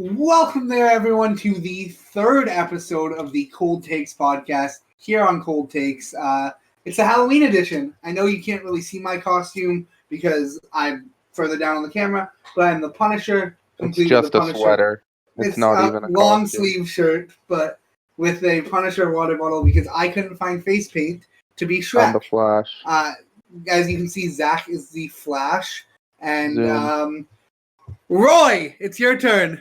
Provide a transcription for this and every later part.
Welcome there, everyone, to the third episode of the Cold Takes podcast here on Cold Takes. It's a Halloween edition. I know you can't really see my costume because I'm further down on the camera, but I'm the Punisher. It's just a sweater. It's not even a long costume. sleeve shirt, but with a Punisher water bottle because I couldn't find face paint to be Shrek. I'm the Flash. As you can see, Zach is the Flash, and Zoom. Roy, it's your turn.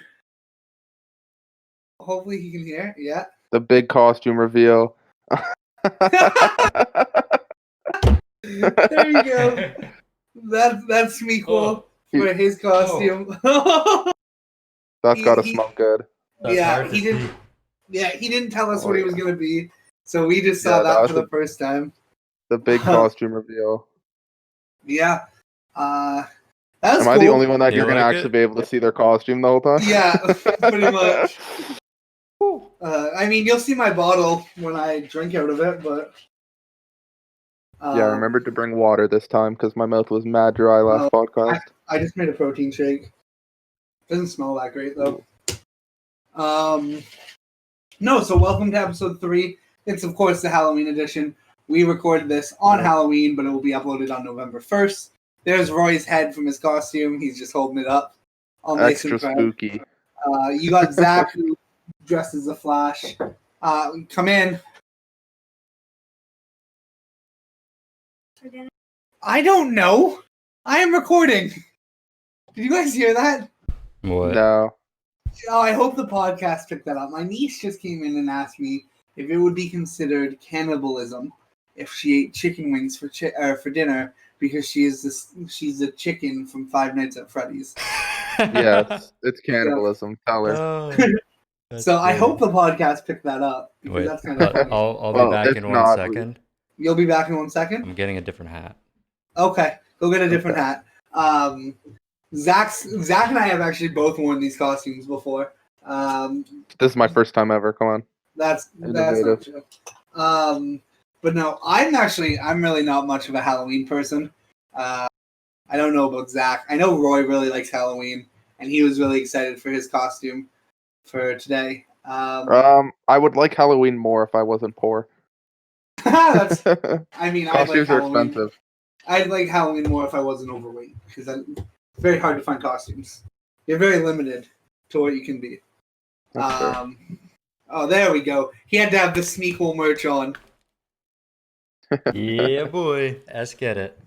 Hopefully he can hear. Yeah. The big costume reveal. There you go. That's me cool for his costume. That's gotta smell good. He didn't. Yeah, he didn't tell us what he was gonna be, so we just saw that for the first time. The big costume reveal. Yeah. That was Am I the only one that you're gonna actually be able to see their costume the whole time? Yeah, pretty much. I mean, you'll see my bottle when I drink out of it, but... yeah, remember to bring water this time, because my mouth was mad dry last podcast. I just made a protein shake. Doesn't smell that great, though. No, so welcome to episode 3. It's, of course, the Halloween edition. We recorded this on Halloween, but it will be uploaded on November 1st. There's Roy's head from his costume. He's just holding it up. All Extra nice and spooky. You got Zach, who dressed as a Flash. Come in. I don't know. I am recording. Did you guys hear that? What? No. Oh, I hope the podcast picked that up. My niece just came in and asked me if it would be considered cannibalism if she ate chicken wings for dinner because she's a chicken from Five Nights at Freddy's. Yes, it's cannibalism. Tell her. So I hope the podcast picked that up. Wait, that's kind of funny. I'll be back in 1 second. You'll be back in 1 second? I'm getting a different hat. Okay, go get a different hat. Zach and I have actually both worn these costumes before. This is my first time ever. Come on. That's not true. But no, I'm really not much of a Halloween person. I don't know about Zach. I know Roy really likes Halloween, and he was really excited for his costume for today. I would like Halloween more if I wasn't poor. Costumes are expensive. I'd like Halloween more if I wasn't overweight, because it's very hard to find costumes. You're very limited to what you can be. Oh, there we go. He had to have the Smeagol merch on. Yeah, boy. Let's get it.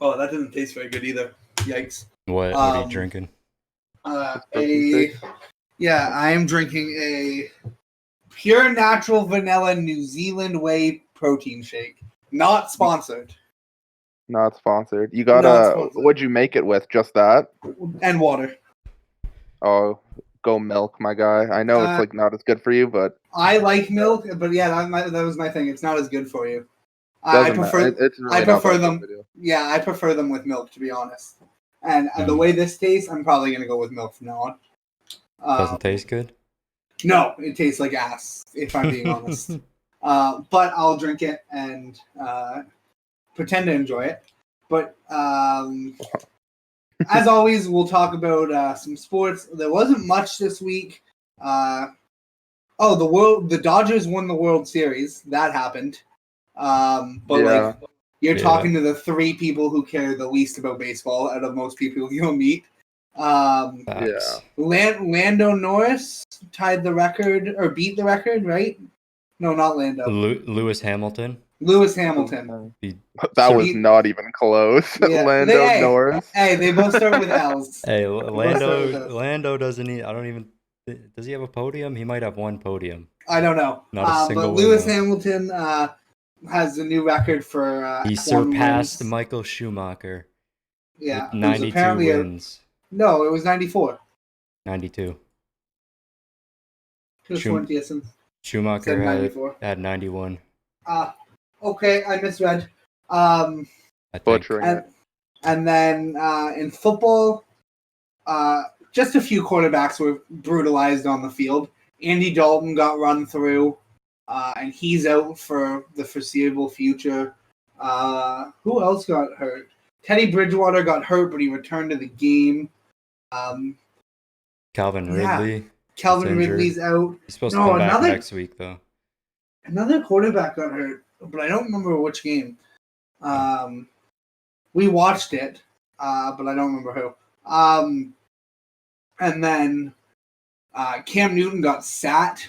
Oh, that doesn't taste very good either. Yikes. What are you drinking? I am drinking a pure natural vanilla New Zealand whey protein shake. Not sponsored. Not sponsored. You got what'd you make it with? Just that? And water. Oh, go milk, my guy. I know it's like not as good for you, but I like milk, but yeah, that was my thing. It's not as good for you. I prefer them. Yeah, I prefer them with milk, to be honest. And the way this tastes, I'm probably gonna go with milk from now on. Doesn't taste good? No, it tastes like ass, if I'm being honest. But I'll drink it and pretend to enjoy it. But as always, we'll talk about some sports. There wasn't much this week. The Dodgers won the World Series. That happened. You're talking to the 3 people who care the least about baseball out of most people you'll meet. Lando Norris tied the record, or beat the record, right? No, not Lando. Lewis Hamilton. Lewis Hamilton. That was not even close. Yeah, Lando Norris. Hey, they both start with L's. Hey, Lando doesn't need. I don't even. Does he have a podium? He might have one podium. I don't know. Not a single. But Lewis Hamilton has a new record for. He surpassed Michael Schumacher. Yeah, 92 wins. No, it was 94. 92. Schumacher had 91. Okay, I misread. Butchering it. And then in football, just a few quarterbacks were brutalized on the field. Andy Dalton got run through, and he's out for the foreseeable future. Who else got hurt? Teddy Bridgewater got hurt, but he returned to the game. Calvin Yeah. Ridley. Calvin injured. Ridley's out. He's supposed to come back next week, though. Another quarterback got hurt, but I don't remember which game. We watched it, but I don't remember who. And then Cam Newton got sat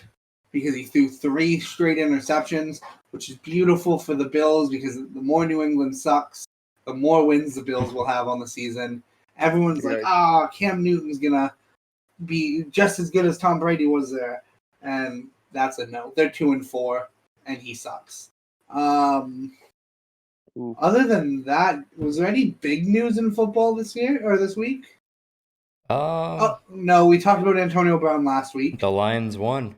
because he threw 3 straight interceptions, which is beautiful for the Bills because the more New England sucks, the more wins the Bills will have on the season. Everyone's like, Cam Newton's going to be just as good as Tom Brady was there. And that's a no. They're 2-4, and he sucks. Other than that, was there any big news in football this year or this week? No, we talked about Antonio Brown last week. The Lions won.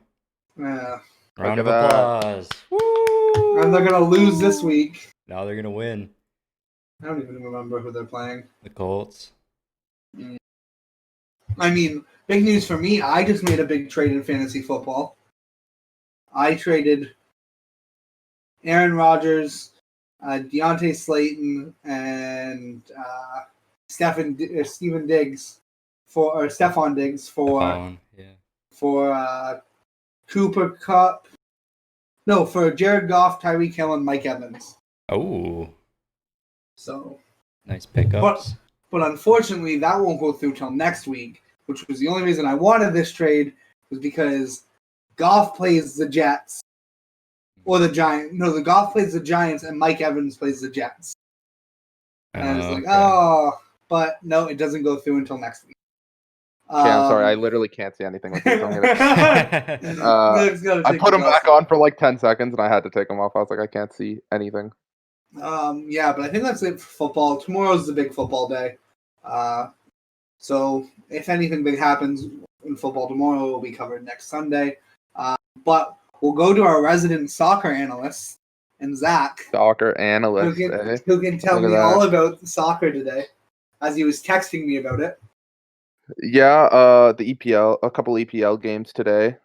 Round of that. applause. Woo! And they're going to lose this week. Now they're going to win. I don't even remember who they're playing. The Colts. I mean, big news for me, I just made a big trade in fantasy football. I traded Aaron Rodgers, Deontay Slayton, and Stephon Diggs for Cooper Kupp. No, for Jared Goff, Tyreek Hill, and Mike Evans. Oh. So nice pickups. But unfortunately, that won't go through till next week, which was the only reason I wanted this trade was because Goff plays the Jets. Or the Giants. No, the Goff plays the Giants and Mike Evans plays the Jets. And I was like, but no, it doesn't go through until next week. Okay, I'm sorry. I literally can't see anything with this. I put them back on for like 10 seconds and I had to take them off. I was like, I can't see anything. Yeah, but I think that's it for football. Tomorrow's the big football day. So if anything big happens in football tomorrow, it will be covered next Sunday. But we'll go to our resident soccer analyst, and Zach. Soccer analyst, who can tell me all about soccer today, as he was texting me about it. Yeah, the EPL, a couple EPL games today.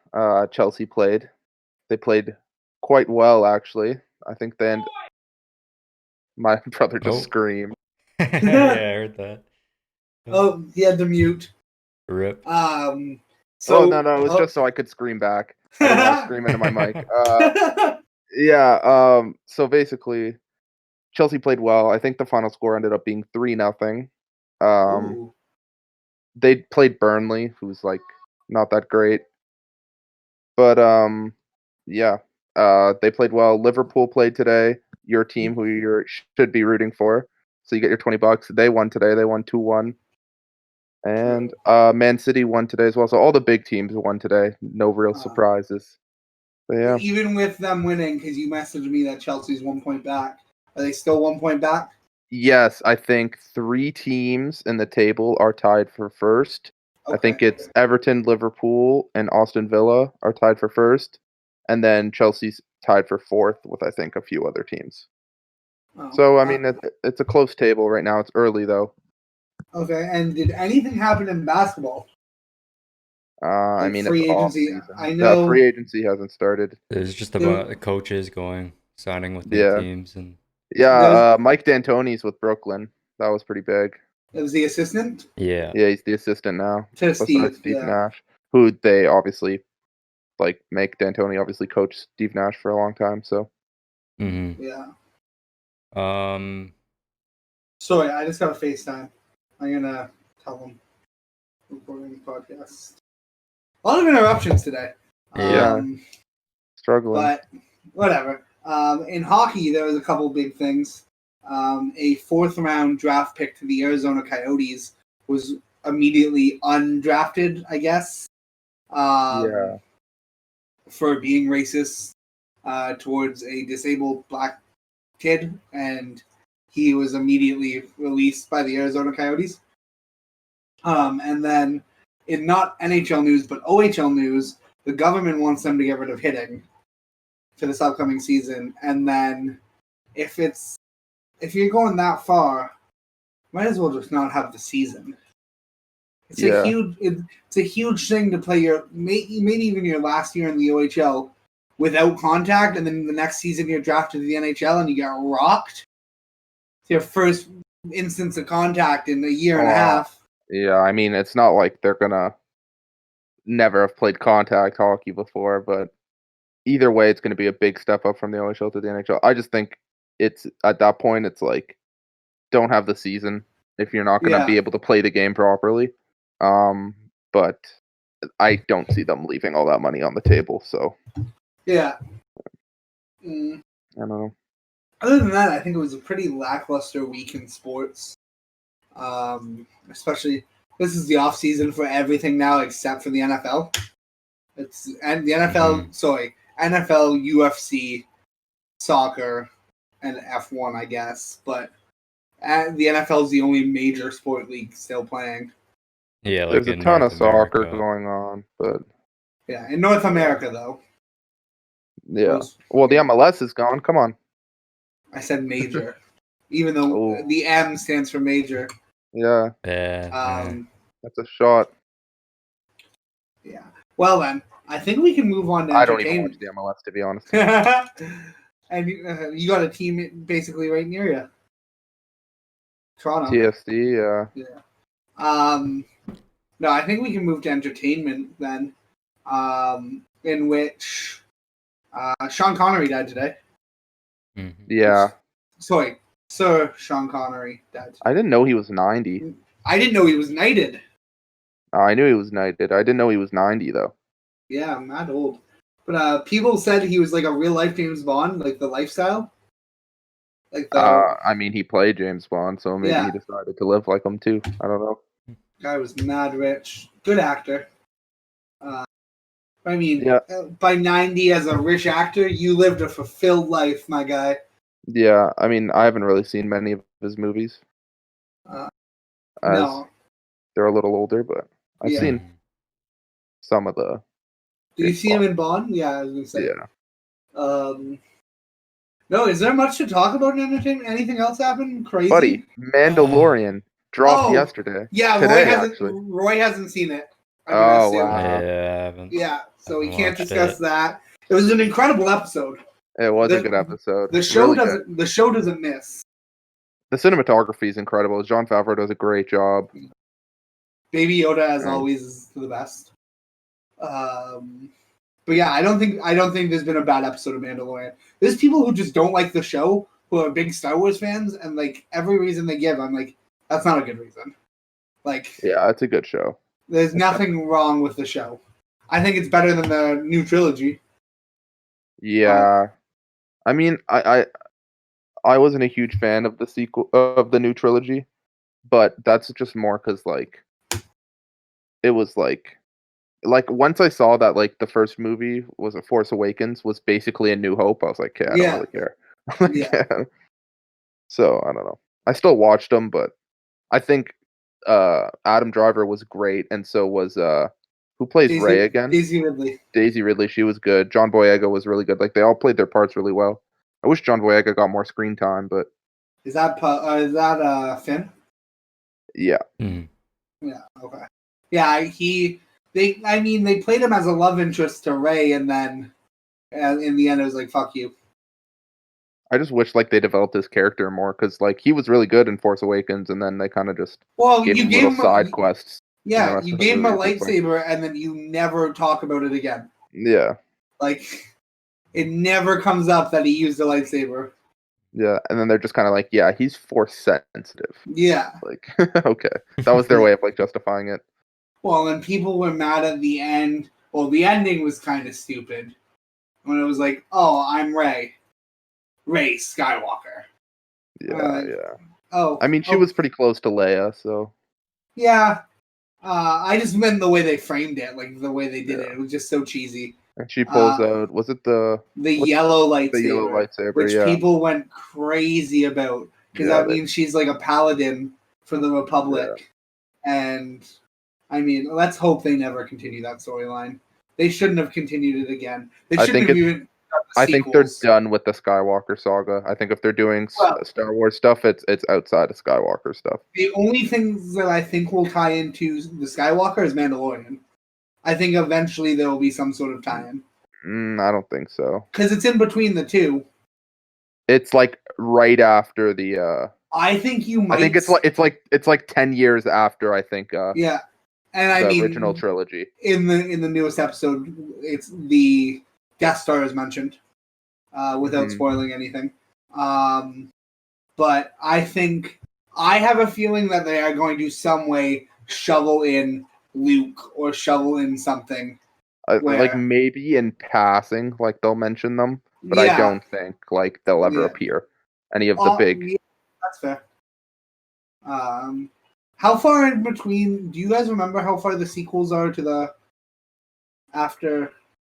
Chelsea played. They played quite well, actually. I think then my brother just screamed. Yeah, I heard that. Oh, he had to mute. Rip. So no, it was just so I could scream back. I didn't want to scream into my mic. So basically, Chelsea played well. I think the final score ended up being 3-0. They played Burnley, who's like not that great. But they played well. Liverpool played today. Your team, who you should be rooting for. So you get your $20. They won today. They won 2-1. And Man City won today as well. So all the big teams won today. No real surprises. But yeah. Even with them winning, because you messaged me that Chelsea's 1 point back. Are they still 1 point back? Yes, I think 3 teams in the table are tied for first. Okay. I think it's Everton, Liverpool, and Aston Villa are tied for first. And then Chelsea's tied for fourth with, I think, a few other teams. So, I mean, it's a close table right now. It's early, though. Okay, and did anything happen in basketball? I mean, free it's agency. off-season. I know free agency hasn't started. It's just about the coaches signing with new teams, and Mike D'Antoni's with Brooklyn. That was pretty big. It was the assistant. Yeah, he's the assistant now. To Steve Nash, who they obviously make D'Antoni obviously coach Steve Nash for a long time. So. Mm-hmm. Yeah. Sorry, I just got a FaceTime. I'm gonna tell them recording the podcast. A lot of interruptions today. Struggling. But whatever. In hockey, there was a couple big things. A 4th round draft pick to the Arizona Coyotes was immediately undrafted, I guess. For being racist towards a disabled black kid, and he was immediately released by the Arizona Coyotes. And then, in not NHL news, but OHL news, the government wants them to get rid of hitting for this upcoming season. And then, if you're going that far, might as well just not have the season. It's a huge thing to play maybe even your last year in the OHL without contact, and then the next season you're drafted to the NHL and you get rocked. It's your first instance of contact in a year and a half. Yeah, I mean, it's not like they're gonna never have played contact hockey before, but either way, it's going to be a big step up from the OHL to the NHL. I just think it's at that point, it's like don't have the season if you're not going to be able to play the game properly. But I don't see them leaving all that money on the table. So yeah. I don't know. Other than that, I think it was a pretty lackluster week in sports. Especially this is the off season for everything now except for the NFL. And the NFL, NFL, UFC, soccer, and F1, I guess. But the NFL is the only major sport league still playing. Yeah, like there's a ton of soccer going on, but yeah, in North America though. Yeah. Well, the MLS is gone. Come on. I said major, even though the M stands for major. Yeah. That's a shot. Yeah. Well then, I think we can move on to entertainment. I don't even watch the MLS, to be honest. And you got a team basically right near you. Toronto. TFC, yeah. No, I think we can move to entertainment then. In which Sean Connery died today. Mm-hmm. Yeah. Sorry, Sir Sean Connery died today. I didn't know he was 90. I didn't know he was knighted. I knew he was knighted. I didn't know he was 90 though. Yeah, I'm not old. But people said he was like a real life James Bond, like the lifestyle. Like I mean, he played James Bond, so maybe he decided to live like him too. I don't know. Guy was mad rich, good actor. I mean, by 90 as a rich actor, you lived a fulfilled life, my guy. Yeah, I mean, I haven't really seen many of his movies. No. They're a little older, but I've seen some of the... Do you see him in Bond? Yeah, I was going to say. Yeah. No, is there much to talk about in entertainment? Anything else happen? Crazy? Buddy, Mandalorian dropped yesterday. Yeah, today, Roy hasn't seen it. Wow. Yeah, so we can't discuss that. It was an incredible episode. It was a good episode. The show doesn't miss. The cinematography is incredible. Jon Favreau does a great job. Baby Yoda, as always, is the best. But yeah, I don't think there's been a bad episode of Mandalorian. There's people who just don't like the show, who are big Star Wars fans, and like every reason they give, I'm like, that's not a good reason. Like, yeah, it's a good show. There's nothing wrong with the show. I think it's better than the new trilogy. Yeah, I mean, I wasn't a huge fan of the sequel of the new trilogy, but that's just more because like it was like once I saw that like the first movie was a Force Awakens was basically a New Hope, I was like, okay, I don't really care. Yeah. So I don't know. I still watched them, but I think Adam Driver was great, and so was who plays Rey again? Daisy Ridley. Daisy Ridley, she was good. John Boyega was really good. Like they all played their parts really well. I wish John Boyega got more screen time, but is that Finn? Yeah. Mm-hmm. Yeah. Okay. Yeah. They played him as a love interest to Rey, and then in the end, it was like, fuck you. I just wish like they developed his character more because like he was really good in Force Awakens, and then they kind of just gave him little side quests. Yeah, you gave him a lightsaber, and then you never talk about it again. Yeah, like it never comes up that he used a lightsaber. Yeah, and then they're just kind of like, yeah, he's Force sensitive. Yeah, like okay, that was their way of like justifying it. Well, and people were mad at the end. Well, the ending was kind of stupid when it was like, "Oh, I'm Rey Skywalker." Yeah, yeah. Oh, I mean, she was pretty close to Leia, so. Yeah, I just meant the way they framed it, like the way they did it. It was just so cheesy. And she pulls out. Was it the yellow lightsaber? The yellow lightsaber, which people went crazy about because that means she's like a paladin for the Republic, and. I mean, let's hope they never continue that storyline. They shouldn't have continued it again. They shouldn't have even. I think they're done with the Skywalker saga. I think if they're doing Star Wars stuff, it's outside of Skywalker stuff. The only things that I think will tie into the Skywalker is Mandalorian. I think eventually there will be some sort of tie-in. I don't think so. Because it's in between the two. It's like right after the. I think you might. I think it's like 10 years after. I think. Yeah. And I the mean, original trilogy. in the newest episode, it's the Death Star is mentioned, without spoiling anything. But I have a feeling that they are going to some way shovel in Luke or shovel in something. Like maybe in passing, like they'll mention them, but I don't think like they'll ever appear. Any of the big. Yeah, that's fair. How far in between? Do you guys remember how far the sequels are to the after?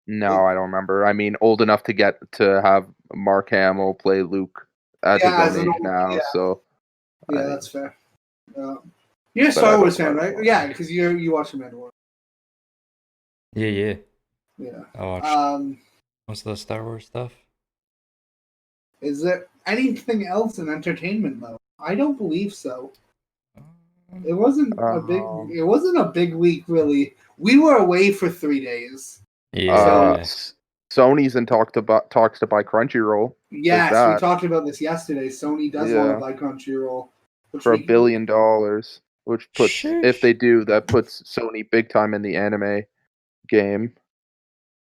No, I don't remember. I mean, old enough to get to have Mark Hamill play Luke at his own age now. So yeah, that's fair. You're a Star Wars fan, right? Yeah, because you watch the Mandalorian. Yeah. Yeah. I watched most of the Star Wars stuff. Is there anything else in entertainment though? I don't believe so. It wasn't a big week really. We were away for 3 days. Yeah. Sony's in talks to buy Crunchyroll. Yes, we talked about this yesterday. Sony does want to buy Crunchyroll for $1 billion, which puts if they do, that puts Sony big time in the anime game.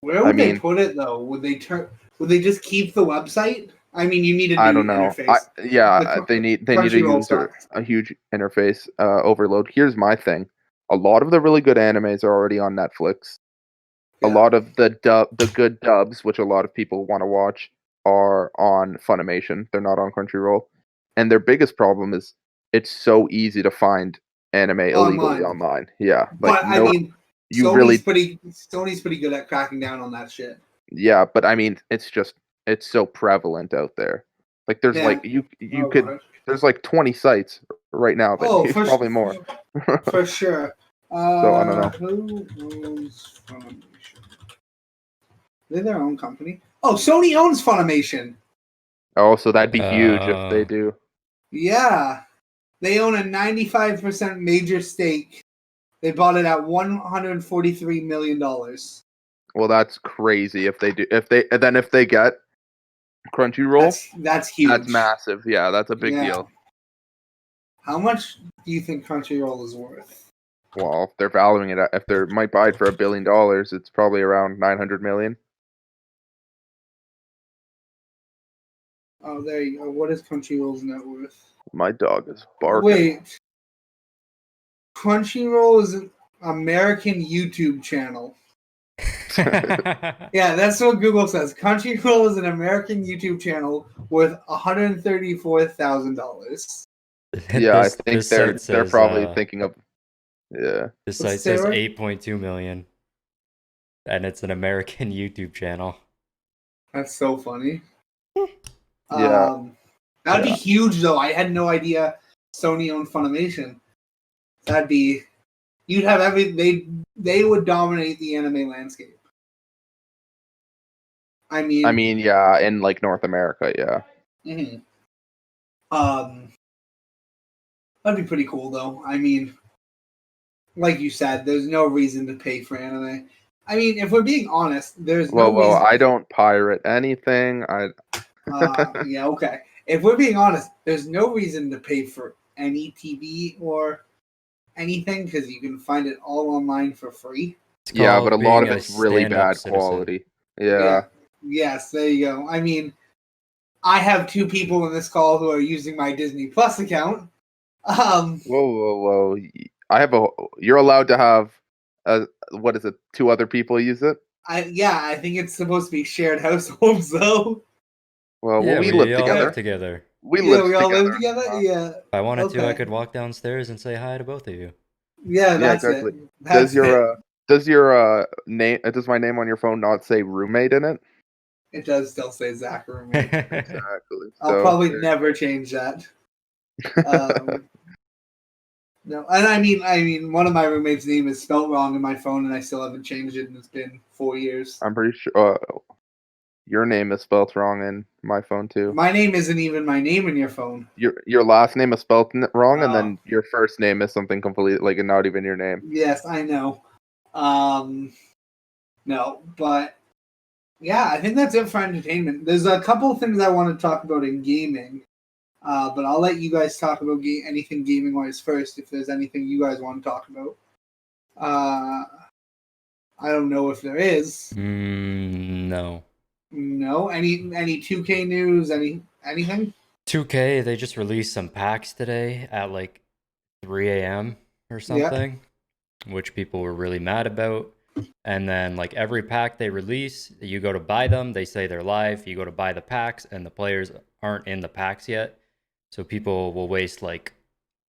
Where would they put it though? Would they just keep the website? I mean, you need a new I don't know. interface. They need a huge interface overload. Here's my thing: a lot of the really good animes are already on Netflix. Yeah. A lot of the good dubs, which a lot of people want to watch, are on Funimation. They're not on Crunchyroll, and their biggest problem is it's so easy to find anime illegally online. Yeah, like, but I mean, Sony's pretty good at cracking down on that shit. Yeah, but I mean, it's so prevalent out there. Like there's like there's like 20 sites right now, but probably more. For sure. So I don't know. Who owns Funimation? They're their own company. Oh, Sony owns Funimation. Oh, so that'd be huge if they do. Yeah, they own a 95% major stake. They bought it at $143 million. Well, that's crazy if they do. If they get Crunchyroll, that's huge. That's massive. Yeah, that's a big deal. How much do you think Crunchyroll is worth? Well, if they're valuing it, if they might buy it for $1 billion, it's probably around 900 million. Oh, there you go. What is Crunchyroll's net worth? My dog is barking. Wait. Crunchyroll is an American YouTube channel. Yeah, that's what Google says. Crunchyroll is an American YouTube channel worth $134,000. Yeah, I think they're probably thinking of. Yeah. This site says 8.2 million, and it's an American YouTube channel. That's so funny. Yeah, that'd be huge though. I had no idea Sony owned Funimation. You'd have they would dominate the anime landscape. I mean, yeah, in like North America, yeah. Mm-hmm. That'd be pretty cool though. I mean, like you said, there's no reason to pay for anime. I mean, if we're being honest, there's no reason. I don't pirate anything. Yeah, okay. If we're being honest, there's no reason to pay for any TV or anything because you can find it all online for free. Yeah, but a lot of it's really bad quality. Yeah. Yes, there you go. I mean, I have 2 people in this call who are using my Disney Plus account. Whoa! You're allowed to have. What is it? 2 other people use it? I think it's supposed to be shared households though. Well, we live together. We all live together. Yeah. If I wanted to, I could walk downstairs and say hi to both of you. Yeah, that's exactly. it. Does your name? Does my name on your phone not say roommate in it? It does still say Zach roommate. Exactly. I'll probably never change that. No, and I mean, one of my roommates' name is spelled wrong in my phone, and I still haven't changed it, and it's been 4 years. I'm pretty sure your name is spelled wrong in my phone too. My name isn't even my name in your phone. Your last name is spelled wrong, and then your first name is something completely like not even your name. Yes, I know. No, but yeah, I think that's it for entertainment. There's a couple of things I want to talk about in gaming. But I'll let you guys talk about anything gaming-wise first, if there's anything you guys want to talk about. I don't know if there is. No. No. Any 2K news? Anything? 2K, they just released some packs today at like 3 a.m. or something, which people were really mad about. And then like every pack they release, you go to buy them, they say they're live. You go to buy the packs, and the players aren't in the packs yet. So people will waste like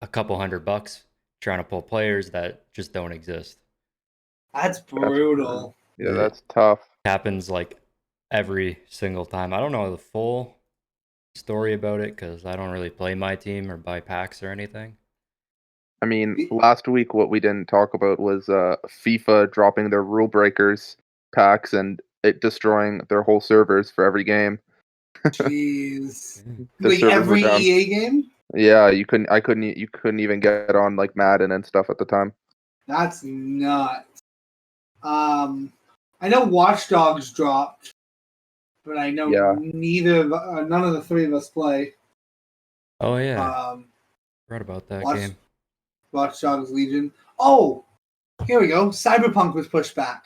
a couple $100 trying to pull players that just don't exist. That's brutal. Yeah, that's tough. Happens like every single time. I don't know the full story about it because I don't really play my team or buy packs or anything. I mean, last week what we didn't talk about was FIFA dropping their rule breakers packs and it destroying their whole servers for every game. Jeez. The Like servers were every down. EA game? Yeah, you couldn't even get on like Madden and stuff at the time. That's nuts. I know Watch Dogs dropped, but I know none of the three of us play. Oh yeah, forgot about that game. Watch Dogs Legion. Oh, here we go. Cyberpunk was pushed back.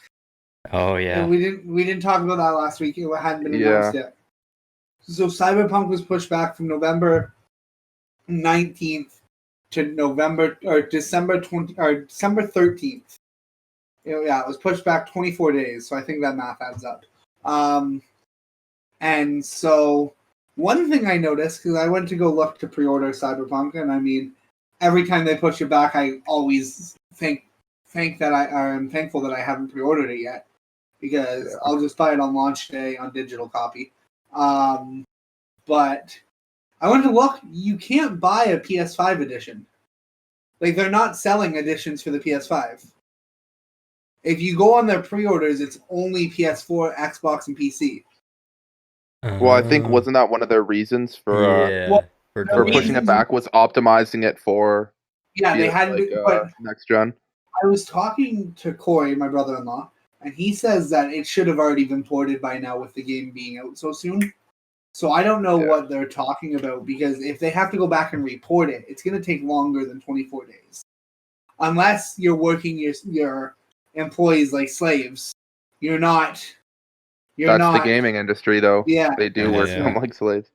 Oh yeah, We didn't talk about that last week. It hadn't been announced yet. So Cyberpunk was pushed back from November 19th to December 13th. Yeah, it was pushed back 24 days. So I think that math adds up. And so one thing I noticed, because I went to go look to pre-order Cyberpunk, and I mean, every time they push it back, I always I'm thankful that I haven't pre-ordered it yet, because I'll just buy it on launch day on digital copy. But I went to look. You can't buy a PS5 edition. Like, they're not selling editions for the PS5. If you go on their pre-orders, it's only PS4, Xbox, and PC. Well, I think wasn't that one of their reasons for for pushing it back was optimizing it for they had next gen. I was talking to Corey, my brother-in-law, and he says that it should have already been ported by now with the game being out so soon. So I don't know what they're talking about, because if they have to go back and report it, it's going to take longer than 24 days. Unless you're working your employees like slaves. That's the gaming industry, though. Yeah. They do work them like slaves.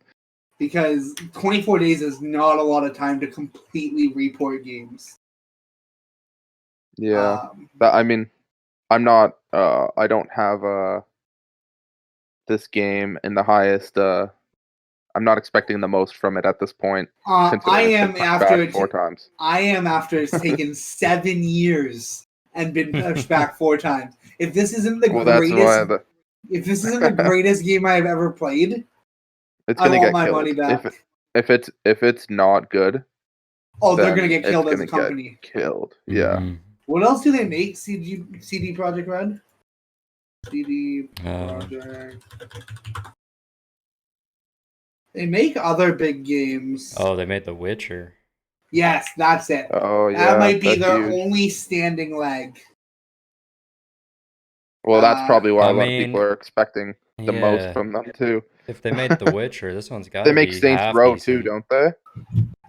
Because 24 days is not a lot of time to completely report games. Yeah. I mean, I'm not, I don't have this game in the highest, I'm not expecting the most from it at this point. I am after it 4 times. I am after it's taken 7 years and been pushed back 4 times. If this isn't the greatest, if this isn't the greatest game I've ever played, it's gonna get my killed. money back. If it's not good, they're gonna get killed as a company. Killed, yeah. What else do they make? CD Projekt Red. CD Projekt. They make other big games. Oh, they made The Witcher. Yes, that's it. Oh, yeah. That might be their only standing leg. Well, that's probably why a lot of people are expecting the most from them, too. If they made The Witcher, this one's got to be They make Saints Row, too, don't they?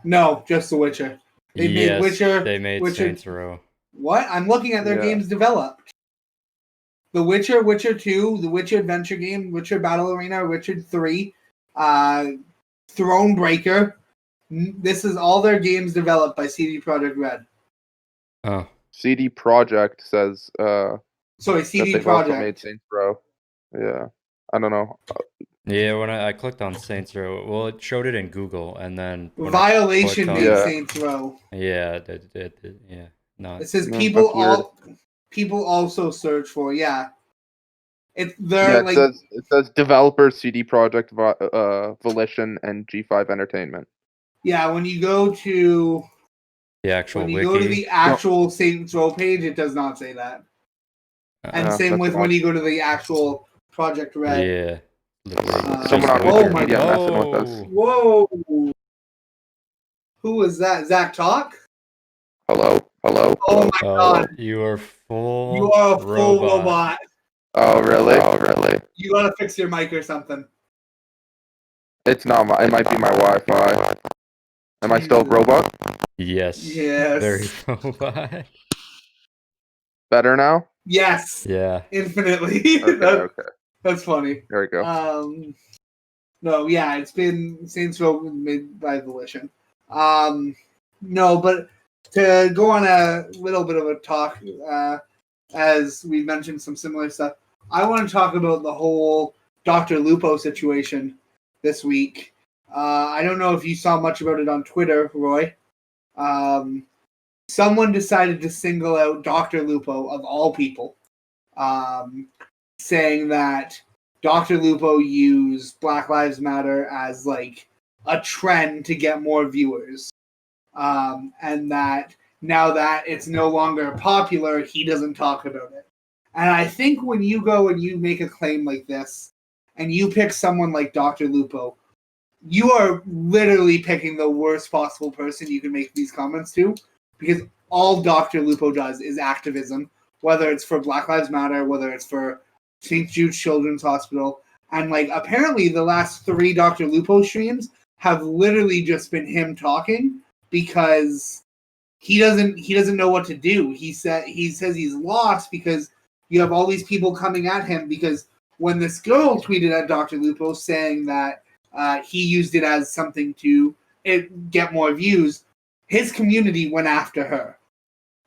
No, just The Witcher. They made Witcher. They made Saints Row. What? I'm looking at their games developed. The Witcher, Witcher 2, The Witcher Adventure Game, Witcher Battle Arena, Witcher 3, Thronebreaker. This is all their games developed by CD Projekt Red. Oh. CD Projekt says sorry, CD Projekt made Saints Row. Yeah. I don't know. Yeah, when I clicked on Saints Row, well, it showed it in Google, and then Violation made Saints Row. Yeah, yeah. No, it says people also search for it says developer CD Projekt Volition and G5 Entertainment. Yeah, when you go to the actual wiki, go to the actual Saints Row page, it does not say that. And same with when you go to the actual Project Red. Yeah. Someone on Wikipedia messing with us. Whoa! Who was that? Zach Talk? Hello. Oh my god! You are full. You are a full robot. Oh really? You gotta fix your mic or something. It's not it might be my Wi-Fi. Am I still a robot? Yes. Yes. Very robot. Better now? Yes. Yeah. Infinitely. Okay. That's funny. There we go. No, yeah, it's been Saints Row made by Volition. No, but to go on a little bit of a talk, as we mentioned some similar stuff, I want to talk about the whole Dr. Lupo situation this week. I don't know if you saw much about it on Twitter, Roy. Someone decided to single out Dr. Lupo, of all people, saying that Dr. Lupo used Black Lives Matter as like a trend to get more viewers. And that now that it's no longer popular, he doesn't talk about it. And I think when you go and you make a claim like this, and you pick someone like Dr. Lupo, you are literally picking the worst possible person you can make these comments to, because all Dr. Lupo does is activism, whether it's for Black Lives Matter, whether it's for St. Jude's Children's Hospital. And like apparently the last 3 Dr. Lupo streams have literally just been him talking because he doesn't know what to do. He says he's lost because you have all these people coming at him, because when this girl tweeted at Dr. Lupo saying that he used it as something to get more views, his community went after her.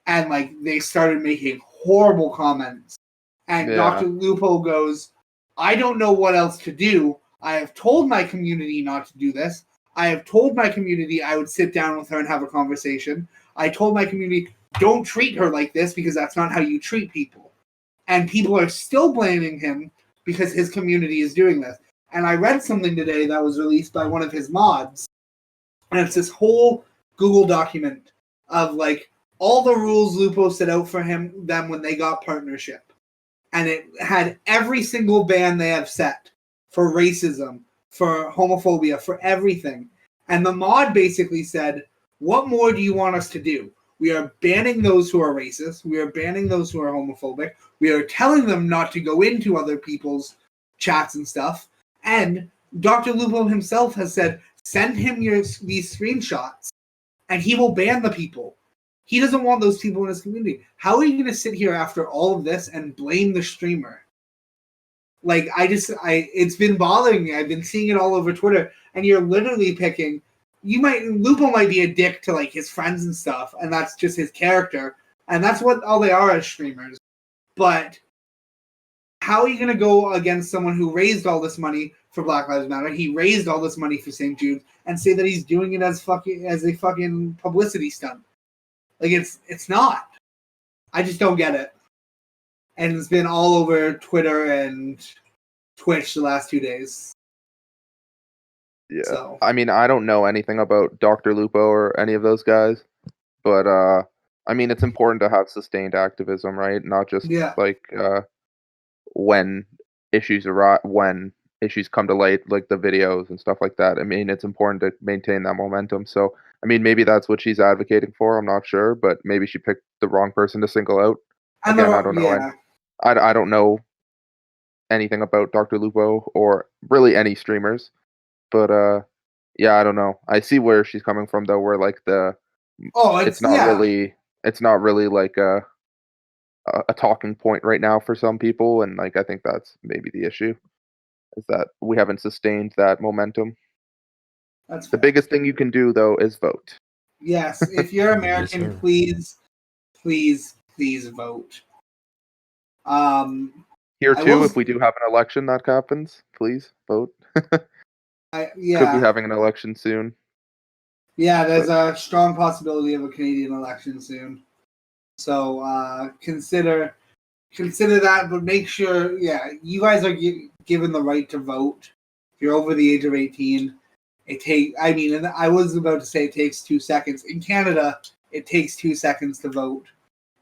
And like they started making horrible comments. And Yeah. Dr. Lupo goes, I don't know what else to do. I have told my community not to do this. I have told my community I would sit down with her and have a conversation. I told my community, don't treat her like this because that's not how you treat people. And people are still blaming him because his community is doing this. And I read something today that was released by one of his mods. And it's this whole Google document of like all the rules Lupo set out for them when they got partnership. And it had every single ban they have set for racism, for homophobia, for everything. And the mod basically said, what more do you want us to do? We are banning those who are racist. We are banning those who are homophobic. We are telling them not to go into other people's chats and stuff. And Dr. Lupo himself has said, send him these screenshots and he will ban the people. He doesn't want those people in his community. How are you going to sit here after all of this and blame the streamer? Like, it's been bothering me. I've been seeing it all over Twitter, and you're literally picking. Lupo might be a dick to like his friends and stuff, and that's just his character, and that's what all they are as streamers. But how are you going to go against someone who raised all this money for Black Lives Matter? He raised all this money for St. Jude, and say that he's doing it as a fucking publicity stunt. Like it's not. I just don't get it. And it's been all over Twitter and Twitch the last 2 days. Yeah. So. I mean, I don't know anything about Dr. Lupo or any of those guys, but I mean, it's important to have sustained activism, right? Not just like when issues come to light, like the videos and stuff like that. I mean, it's important to maintain that momentum. So, I mean, maybe that's what she's advocating for. I'm not sure, but maybe she picked the wrong person to single out. Again, I don't know. Yeah. I don't know anything about Dr. Lupo or really any streamers, but yeah, I don't know. I see where she's coming from though, where like it's not really like a talking point right now for some people, and like I think that's maybe the issue, is that we haven't sustained that momentum. That's the biggest thing you can do though is vote. Yes, if you're American, Yes, please vote. Here too, if we do have an election that happens, please vote. Could be having an election soon. Yeah, there's a strong possibility of a Canadian election soon. So consider that, but make sure, you guys are given the right to vote. If you're over the age of 18, and I was about to say it takes 2 seconds. In Canada, it takes 2 seconds to vote.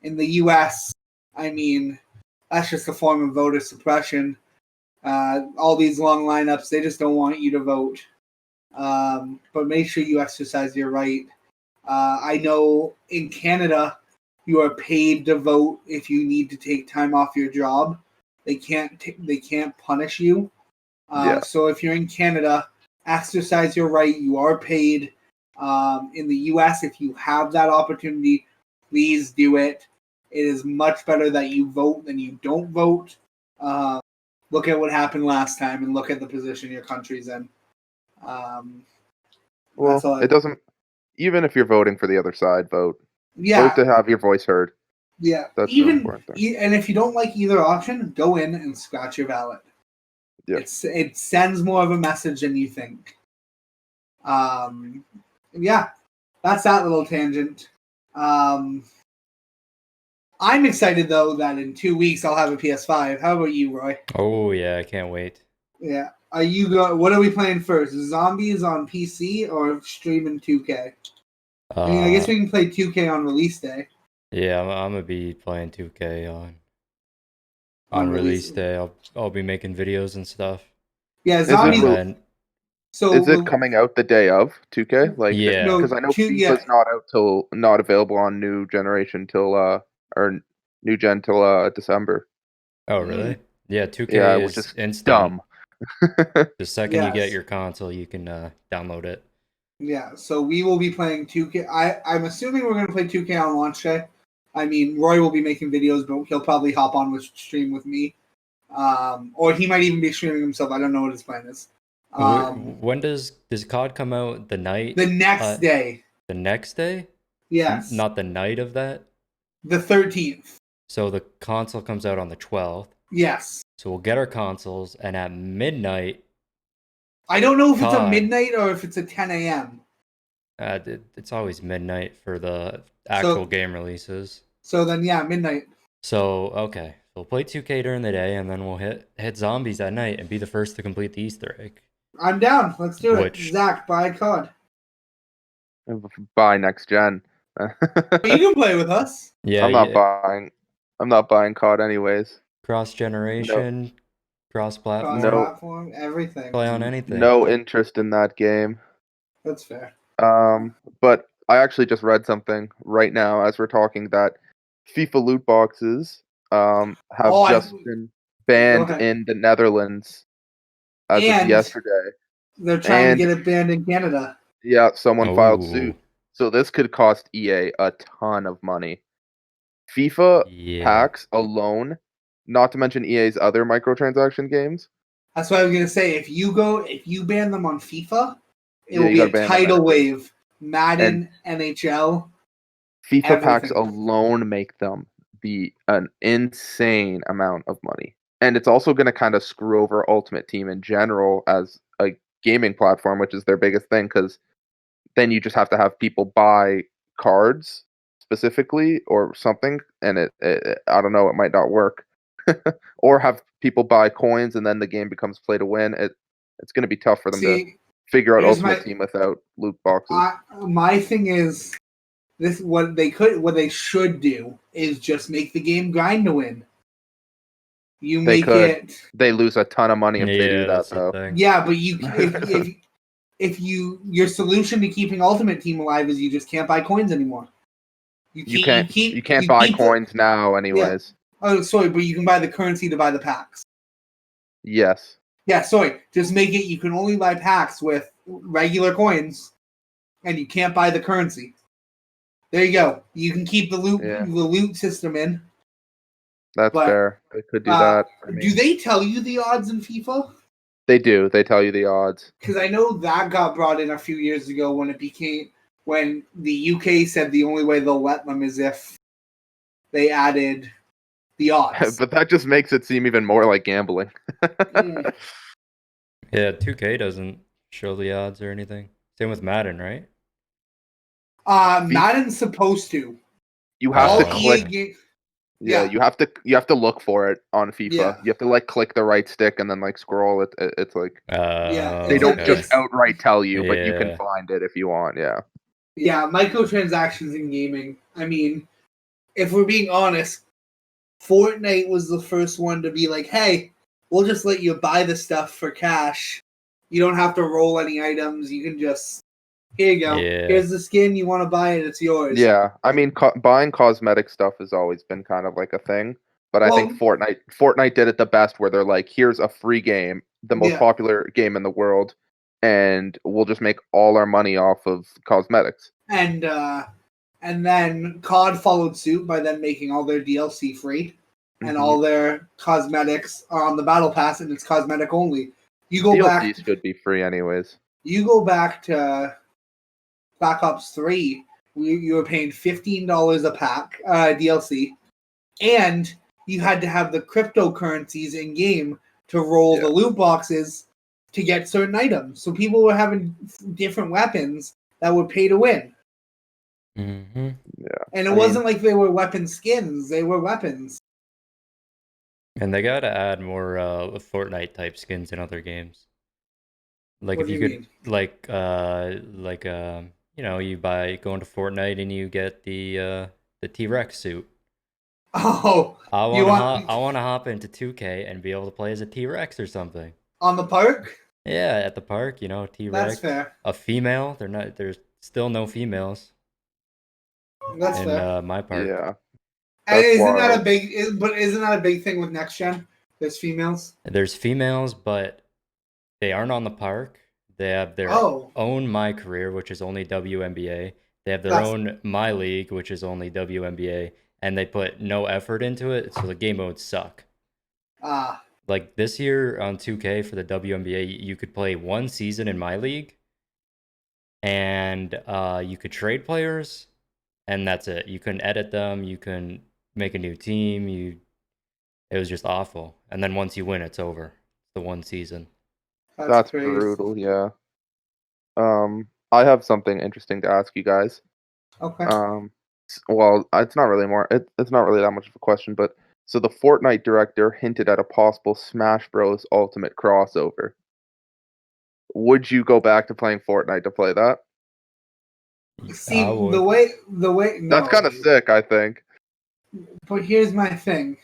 In the U.S., I mean, that's just a form of voter suppression. All these long lineups, they just don't want you to vote. But make sure you exercise your right. I know in Canada, you are paid to vote if you need to take time off your job. They can't punish you. So if you're in Canada, exercise your right. You are paid. In the U.S., if you have that opportunity, please do it. It is much better that you vote than you don't vote. Look at what happened last time and look at the position your country's in. Well, it doesn't. Even if you're voting for the other side, vote. Yeah. Vote to have your voice heard. Yeah. That's the important thing. And if you don't like either option, go in and scratch your ballot. Yeah. It sends more of a message than you think. Yeah, that's that little tangent. I'm excited though that in 2 weeks I'll have a PS5. How about you, Roy? Oh yeah, I can't wait. Yeah. What are we playing first? Zombies on PC or streaming 2K? I guess we can play 2K on release day. Yeah, I'm gonna be playing 2K on release day. I'll be making videos and stuff. Yeah, Zombies. Is it coming out the day of 2K? Like, yeah, because I know FIFA's not available on new generation till or new gen till December. Oh really? Yeah, 2K which is instant. dumb. The second you get your console, you can download it. Yeah, so we will be playing 2K. I'm assuming we're going to play 2K on launch day. I mean, Roy will be making videos, but he'll probably hop on with stream with me. Or he might even be streaming himself. I don't know what his plan is. When does COD come out? The night? The next day. The next day? Yes. Not the night of that? The 13th. So the console comes out on the 12th. Yes. So we'll get our consoles, and at midnight... I don't know if it's a midnight or if it's a 10 a.m. It's always midnight for the actual game releases. So then, yeah, midnight. So, okay. We'll play 2K during the day, and then we'll hit zombies at night and be the first to complete the Easter egg. I'm down. Let's do it. Zach, buy a COD. Buy next gen. You can play with us. Yeah, I'm not buying COD anyways. Cross generation, cross platform, everything. Play on anything. No interest in that game. That's fair. But I actually just read something right now as we're talking that FIFA loot boxes have just been banned in the Netherlands as of yesterday. They're trying to get it banned in Canada. Yeah, someone filed suit. So this could cost EA a ton of money. FIFA packs alone, not to mention EA's other microtransaction games. That's what I was gonna say. If you ban them on FIFA, it will be a tidal wave. Madden, NHL. FIFA packs alone make them be an insane amount of money. And it's also going to kind of screw over Ultimate Team in general as a gaming platform, which is their biggest thing, because then you just have to have people buy cards specifically or something, and it I don't know, it might not work. Or have people buy coins and then the game becomes play to win. It's going to be tough for them to figure out Ultimate Team without loot boxes. My thing is, what they should do is just make the game grind to win. They lose a ton of money if they do that, though. Yeah, but if your solution to keeping Ultimate Team alive is you just can't buy coins anymore. You can't buy coins now, anyways. Yeah. Oh, sorry, but you can buy the currency to buy the packs. Yes. Yeah, sorry. Just make it. You can only buy packs with regular coins, and you can't buy the currency. There you go. You can keep the loot system in. That's fair. They could do that. Do they tell you the odds in FIFA? They do. They tell you the odds. Because I know that got brought in a few years ago when the UK said the only way they'll let them is if they added the odds. But that just makes it seem even more like gambling. Yeah, 2K doesn't show the odds or anything. Same with Madden, right? Madden's supposed to. You have to click. Yeah, you have to look for it on FIFA. Yeah. You have to click the right stick and then scroll it. It's like they don't just outright tell you, but you can find it if you want. Yeah. Yeah, microtransactions in gaming. I mean, if we're being honest, Fortnite was the first one to be like, "Hey, we'll just let you buy the stuff for cash. You don't have to roll any items. You can just here you go. Yeah. Here's the skin. You want to buy it? It's yours." Yeah, I mean, buying cosmetic stuff has always been kind of like a thing, but I think Fortnite did it the best, where they're like, "Here's a free game, the most popular game in the world, and we'll just make all our money off of cosmetics." And And then COD followed suit by then making all their DLC free, and all their cosmetics are on the Battle Pass, and it's cosmetic only. You go back. DLCs should be free anyways. You go back to Black Ops 3. You were paying $15 a pack DLC, and you had to have the cryptocurrencies in game to roll the loot boxes to get certain items. So people were having different weapons that would pay to win. Mm-hmm. Yeah. And it wasn't like they were weapon skins, they were weapons. And they gotta add more Fortnite type skins in other games. Like What if do you you could you go into Fortnite and you get the T-Rex suit. Oh, I wanna hop into 2K and be able to play as a T-Rex or something. on the park? Yeah, at the park, T-Rex. That's fair. A female. There's still no females That's in fair. my park. Yeah. And isn't that wild. isn't that a big thing with next gen? There's females. There's females, but they aren't on the park. They have their own My Career, which is only WNBA. They have their own My League, which is only WNBA, and they put no effort into it, so the game modes suck. Like this year on 2K for the WNBA, you could play one season in My League, and you could trade players, and that's it. You couldn't edit them. You couldn't make a new team. It was just awful. And then once you win, it's over. The one season. That's brutal, yeah. I have something interesting to ask you guys. Okay. Well, it's not really it's not really that much of a question, but so the Fortnite director hinted at a possible Smash Bros. Ultimate crossover. Would you go back to playing Fortnite to play that? See, the way no, that's kind of sick, I think. But here's my thing.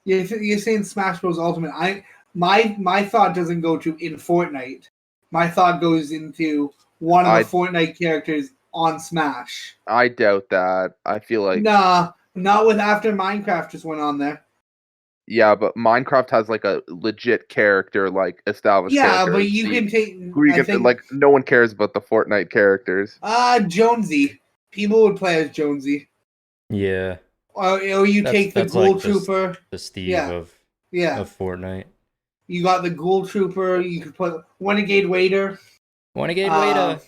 You're saying Smash Bros. Ultimate. My thought doesn't go to in Fortnite. My thought goes into one of the Fortnite characters on Smash. I doubt that. I feel like nah, not with after Minecraft just went on there. Yeah, but Minecraft has like a legit character, like established. Yeah, character. but you can take. Like no one cares about the Fortnite characters. Jonesy. People would play as Jonesy. Yeah. Or you take the Ghoul like Trooper. The Steve of Fortnite. You got the Ghoul Trooper. You could put Renegade Wader. Renegade Wader.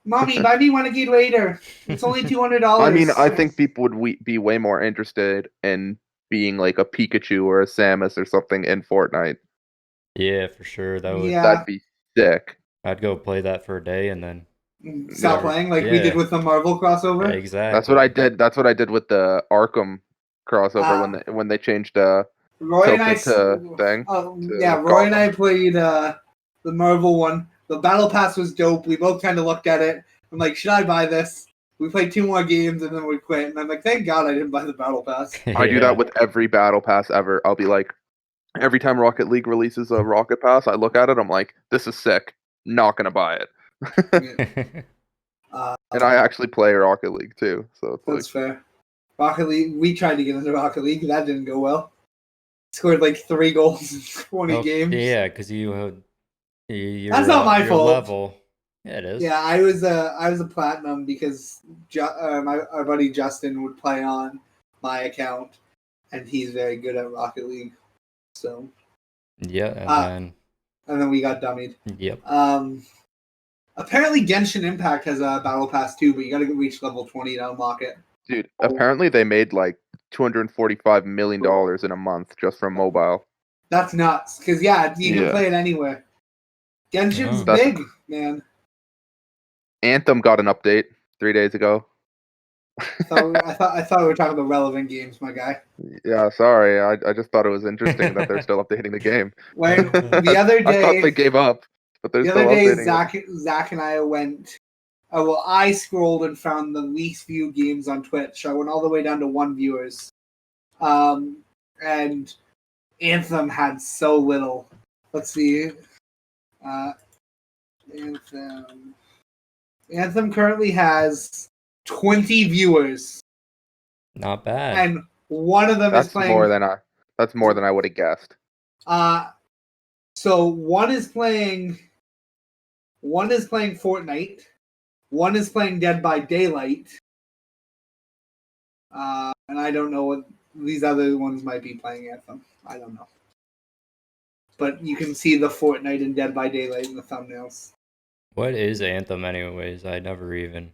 Mommy, buy me Renegade Wader. It's only $200. I mean, I think people would be way more interested in being like a Pikachu or a Samus or something in Fortnite. Yeah, for sure. That'd be sick. I'd go play that for a day and then stop playing like we did with the Marvel crossover. Exactly. That's what I did. That's what I did with the Arkham crossover when they changed Roy and I thing. Roy and I played the Marvel one. The Battle Pass was dope. We both kind of looked at it. I'm like, should I buy this? We played 2 more games and then we quit. And I'm like, thank God I didn't buy the Battle Pass. I do that with every Battle Pass ever. I'll be like, every time Rocket League releases a Rocket Pass, I look at it, I'm like, this is sick. Not going to buy it. And I actually play Rocket League too. So that's fair. Rocket League, we tried to get into Rocket League. That didn't go well. Scored like 3 goals in 20 games. Yeah, because that's not my fault. Level. Yeah, it is. Yeah, I was a platinum because our buddy Justin would play on my account, and he's very good at Rocket League. So yeah, and then we got dummied. Yep. Apparently Genshin Impact has a battle pass too, but you got to reach level 20 to unlock it. Dude, apparently they made like $245 million in a month just from mobile. That's nuts. Because you can play it anywhere. Genshin's big, man. Anthem got an update 3 days ago. I thought we were talking about relevant games, my guy. Yeah, sorry. I just thought it was interesting that they're still updating the game. The other day, I thought they gave up, but they're still updating. Zach and I went. I scrolled and found the least viewed games on Twitch. I went all the way down to 1 viewers, and Anthem had so little. Let's see. Anthem currently has 20 viewers. Not bad. And one of them is playing. That's more than I would have guessed. So one is playing Fortnite. One is playing Dead by Daylight, And I don't know what these other ones might be playing Anthem. I don't know. But you can see the Fortnite and Dead by Daylight in the thumbnails. What is Anthem, anyways? I never even.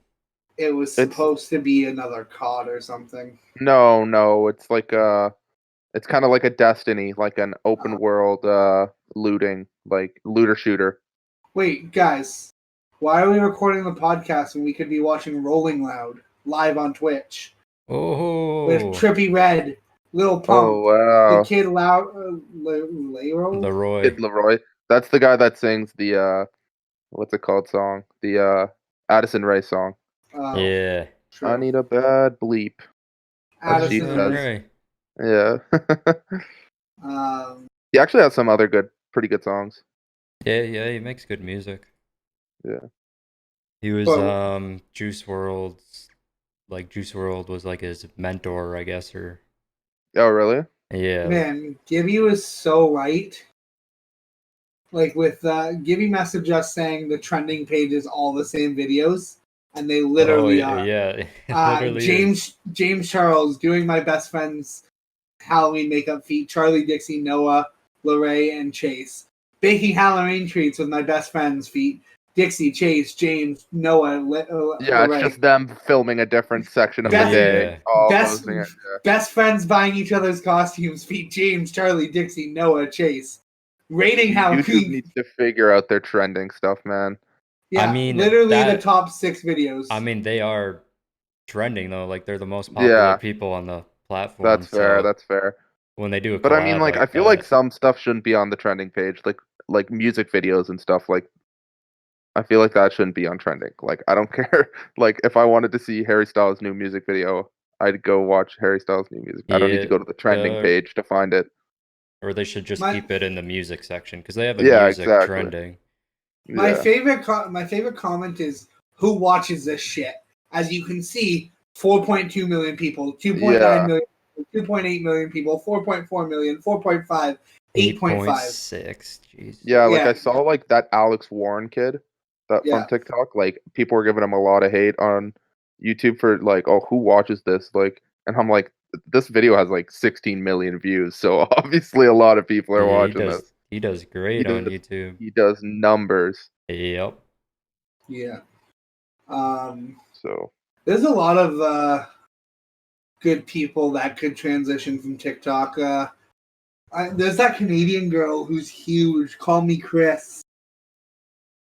It was supposed to be another COD or something. No, it's like it's kind of like a Destiny, like an open world looting, like looter shooter. Wait, guys, why are we recording the podcast when we could be watching Rolling Loud live on Twitch Oh, with Trippy Red, Lil Pump, Oh wow, the Kid Leroy? Leroy. Kid Leroy. That's the guy that sings the what's it called song? The Addison Rae song. Yeah. True. I need a bad bleep. As she Addison says. Rae. Yeah. Um, He actually has some other pretty good songs. Yeah, he makes good music. Yeah. He was But- Juice WRLD's, like Juice WRLD was like his mentor, I guess, or Oh really? yeah. Man, Gibby was so right. Like with Gibby messaged us saying the trending page is all the same videos, and they literally are. Yeah, it literally is. James Charles doing my best friend's Halloween makeup feat. Charlie, Dixie, Noah, Lorray, and Chase baking Halloween treats with my best friend's feet. Dixie, Chase, James, Noah, Yeah, Lorray. it's just them filming a different section of Best- the day. All best- posting it. Best friends buying each other's costumes. Feet. James, Charlie, Dixie, Noah, Chase. Rating Yeah. YouTube Halloween. needs to figure out their trending stuff, man. Yeah, I mean, literally the top 6 videos. I mean, they are trending though. Like they're the most popular Yeah. people on the platform. That's fair. So That's fair. when they do a collab But I mean, like, I feel that, like some stuff shouldn't be on the trending page, like music videos and stuff. Like, I feel like that shouldn't be on trending. Like, I don't care. Like, if I wanted to see Harry Styles' new music video, I'd go watch Harry Styles' new music. I don't need to go to the trending page to find it. or they should just keep it in the music section because they have a Yeah, music exactly. trending. My Yeah. favorite comment is, who watches this shit? As you can see, 4.2 million people, 2.9 Yeah. million, 2.8 million people, 4.4 million, 4.5, 8.5. 8.6. Jeez. Yeah, like Yeah. I saw like that Alex Warren kid that Yeah. from TikTok. Like people were giving him a lot of hate on YouTube for like, oh, who watches this? Like, and I'm like, this video has like 16 million views, so obviously a lot of people are Yeah, watching this. He does great He on does- YouTube. He does numbers. Yep. Yeah. So There's a lot of good people that could transition from TikTok. There's that Canadian girl who's huge. Call me Chris.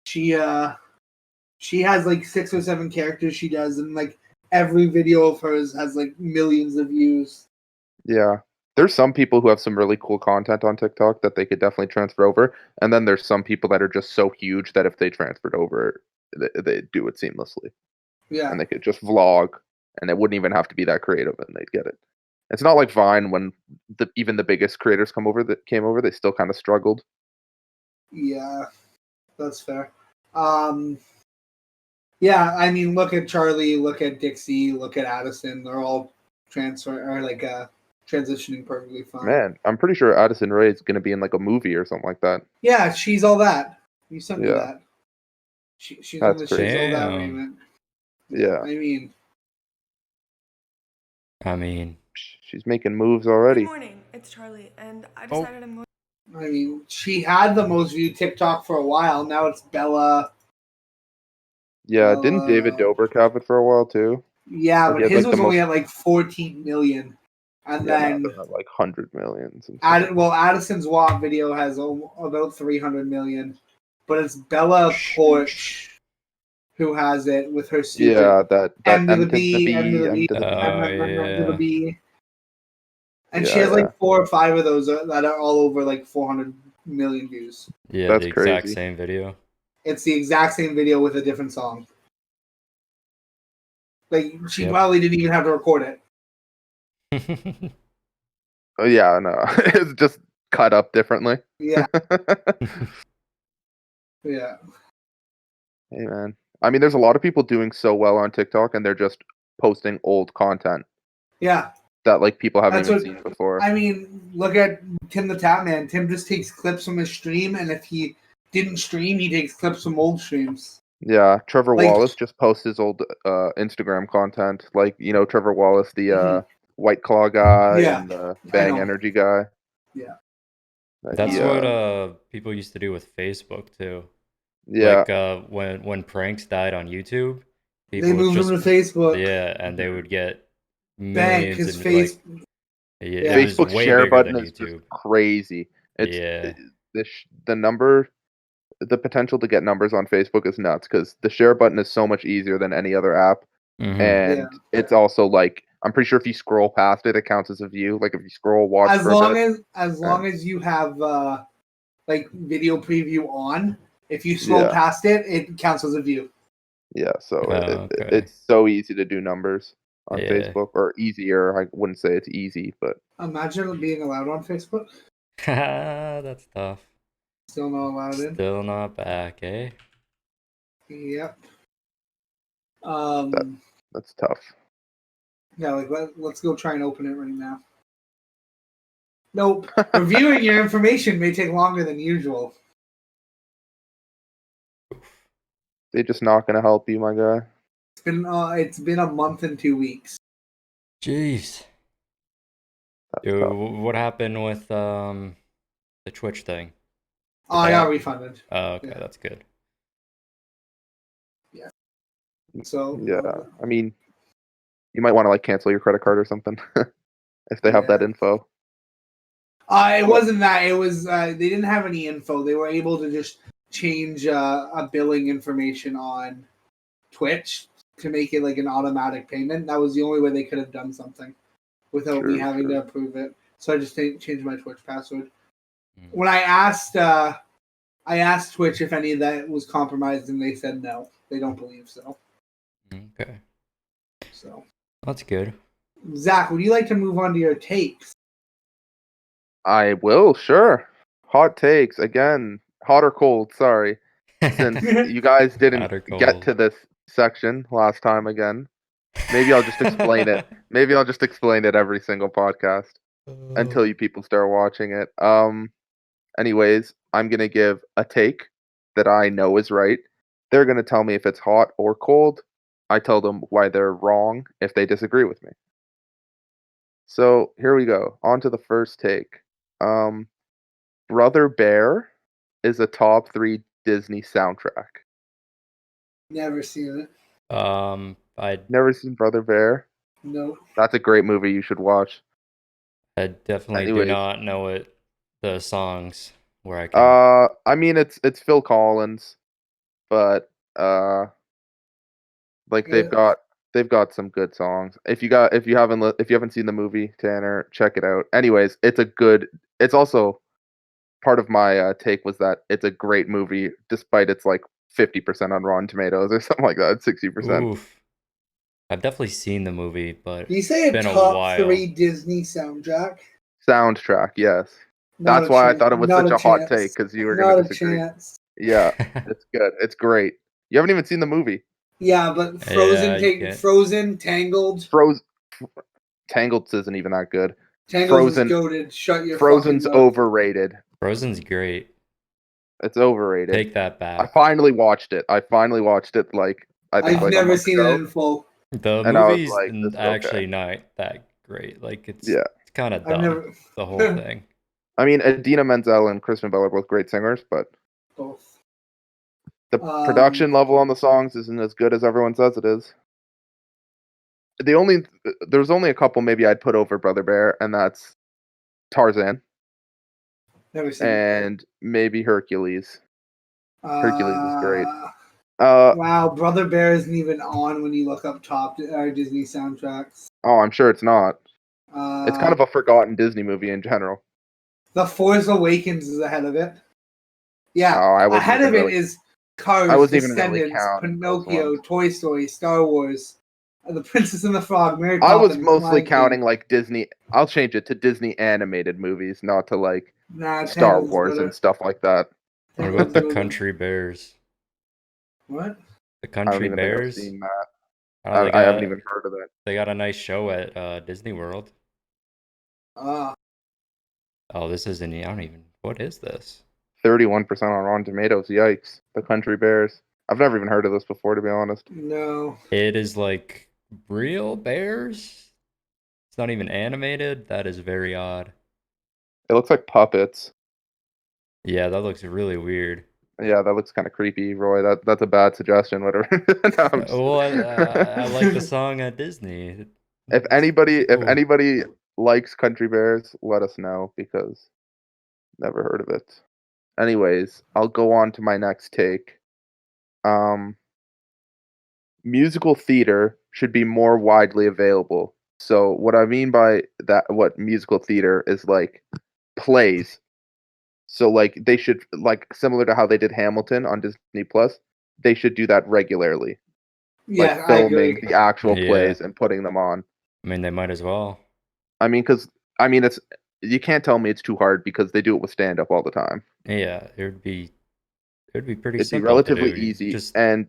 She has like 6 or 7 characters she does, and like every video of hers has like millions of views. yeah, there's some people who have some really cool content on TikTok that they could definitely transfer over, and then there's some people that are just so huge that if they transferred over, they do it seamlessly. Yeah. And they could just vlog, and it wouldn't even have to be that creative, and they'd get it. It's not like Vine when even the biggest creators came over, they still kind of struggled. Yeah, that's fair. Yeah, I mean, look at Charlie, look at Dixie, look at Addison. They're all transitioning perfectly fine. Man, I'm pretty sure Addison Rae is going to be in like a movie or something like that. Yeah, she's all that. You sent me Yeah. that. She's That's on the she's all that Damn. Raymond. Yeah. I mean, She's making moves already. Good morning, it's Charlie, and I decided I'm going. She had the most viewed TikTok for a while. Now it's Bella. Yeah, didn't David Dobrik have it for a while too? Yeah, Like, but he had, his like, was the only most- at like 14 million. And Yeah, then now they're at like 100 millions. And stuff. Addison's WAP video has about 300 million, but it's Bella Porch who has it with her stupid Yeah, that M to the M to B, the M to the B, B, M to the B. M to the B. And she Yeah, has like 4 or 5 of those that are all over like 400 million views. Yeah, That's the exact crazy. same video. It's the exact same video with a different song. Like she Yep. probably didn't even have to record it. Oh yeah, no, it's just cut up differently. Yeah, yeah. Hey man, I mean, there's a lot of people doing so well on TikTok, and they're just posting old content Yeah. that like people haven't That's even what- seen before. I mean, look at Tim the Tap Man. Tim just takes clips from his stream, and if he didn't stream, he takes clips from old streams. Yeah, Trevor Like- Wallace just posts his old Instagram content, like Trevor Wallace, the White Claw guy Yeah, and the I Bang know. Energy guy. Yeah. That's he, what people used to do with Facebook too. Yeah, Like when pranks died on YouTube, They people would moved just him to Facebook. yeah, and they would get Bang, millions his and face. it was Facebook's way share bigger button than is just YouTube. crazy. It's Yeah. the potential to get numbers on Facebook is nuts because the share button is so much easier than any other app, and it's also like I'm pretty sure if you scroll past it, it counts as a view. Like if you scroll, watch As for a long bit. as long as you have like video preview on, if you scroll Yeah. past it, it counts as a view. Yeah, so Okay. it's so easy to do numbers on Yeah. Facebook, or easier. I wouldn't say it's easy, but Imagine being allowed on Facebook. That's tough. Still not allowed in. Still not back, eh? Yep. that's tough. Yeah, like let's go try and open it right now. Nope. Reviewing your information may take longer than usual. They're just not going to help you, my guy. It's been a month and 2 weeks. Jeez. That's Dude, tough. what happened with the Twitch thing? Oh, I got refunded. Oh, okay, Yeah. that's good. Yeah. So Yeah, I mean, you might want to like cancel your credit card or something if they have that Yeah. info. It wasn't that. It was they didn't have any info. They were able to just change a billing information on Twitch to make it like an automatic payment. That was the only way they could have done something without me having to approve it. So I just changed my Twitch password. When I asked Twitch if any of that was compromised, and they said no. They don't believe so. Okay. So That's good. Zach, would you like to move on to your takes? I will, sure. Hot takes again. Hot or cold? Sorry, since you guys didn't Hot or get cold? to this section last time again. Maybe I'll just explain it. Maybe I'll just explain it every single podcast until you people start watching it. Anyways, I'm gonna give a take that I know is right. They're gonna tell me if it's hot or cold. I tell them why they're wrong if they disagree with me. So here we go. On to the first take. Brother Bear is a top 3 Disney soundtrack. Never seen it. I Never seen Brother Bear? No. That's a great movie. You should watch. definitely do Anyways. not know the songs where I can. I mean it's Phil Collins, but like they've got some good songs. If you haven't seen the movie, Tanner, check it out. Anyways, it's also part of my take was that it's a great movie despite it's like 50% on Rotten Tomatoes or something like that. 60%. Oof. I've definitely seen the movie, but Did you say been a a top while. 3 Disney soundtrack? Soundtrack, yes. Not That's a why I chance. thought it was Not such a a hot chance. take because you were Not going to a disagree. chance. Yeah, it's good. It's great. You haven't even seen the movie. Yeah, but Frozen, Yeah, Frozen, Tangled. Tangled isn't even that good. Tangled is goated. Shut your Frozen's fucking mouth. overrated. Frozen's great. It's overrated. Take that I back. finally watched it. Like I think I've like a never month seen ago. it in full. The And I was movie's like, this is actually okay. not that great. Like it's Yeah. kind of I've dumb. never The whole thing. I mean, Idina Menzel and Kristen Bell are both great singers, but both. the production level on the songs isn't as good as everyone says it is. There's only a couple maybe I'd put over Brother Bear, and that's Tarzan Never seen and maybe Hercules. it. Hercules is great. Wow, Brother Bear isn't even on when you look up top Disney soundtracks. Oh, I'm sure it's not. It's kind of a forgotten Disney movie in general. The Force Awakens is ahead of it. Yeah, Oh, ahead of it is Cars, I wasn't even really Descendants, counting those Pinocchio, ones. Toy Story, Star Wars, The Princess and the Frog, Mary I Poppins. was mostly Lion counting King. like Disney. I'll change it to Disney animated movies, not to like Nah, Star Tangled's Wars better. and stuff like that. What Tangled's about the better. Country Bears? What? The I don't Country even think I've Bears? seen that. Oh, I haven't even heard of it. They got a nice show at Disney World. Oh, this isn't. I don't even. What is this? 31% on Rotten Tomatoes. Yikes! The Country Bears. I've never even heard of this before, to be honest. No. It is like real bears. It's not even animated. That is very odd. It looks like puppets. Yeah, that looks really weird. Yeah, that looks kind of creepy, Roy. That's a bad suggestion. Whatever. No, I'm just... Well, I like the song at Disney. If Cool. anybody likes Country Bears, let us know because never heard of it. Anyways, I'll go on to my next take. Musical theater should be more widely available. So what I mean by that, what musical theater is like plays. So like they should, like similar to how they did Hamilton on Disney Plus, they should do that regularly. Yeah, Like I agree. filming the actual Yeah. plays and putting them on. I mean, they might as well. I mean, it's you can't tell me it's too hard because they do it with stand up all the time. Yeah, it would be pretty It'd be simple to relatively do. easy, Just and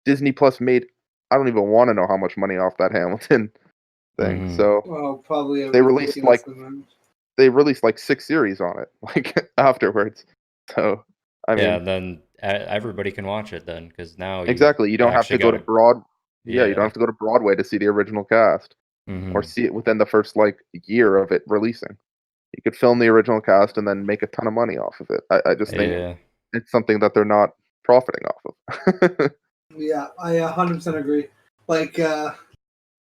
Disney Plus made. I don't even want to know how much money off that Hamilton thing. Mhm. So Well, probably a they released ridiculous like amount. they released like 6 series on it, like afterwards. So I yeah, mean, and then everybody can watch it then because now exactly. You don't have to actually go to gotta Yeah, you don't have to go to Broadway to see the original cast or Mhm. see it within the first like year of it releasing. You could film the original cast and then make a ton of money off of it. I just think Yeah. it's something that they're not profiting off of. Yeah, I 100% agree. Like,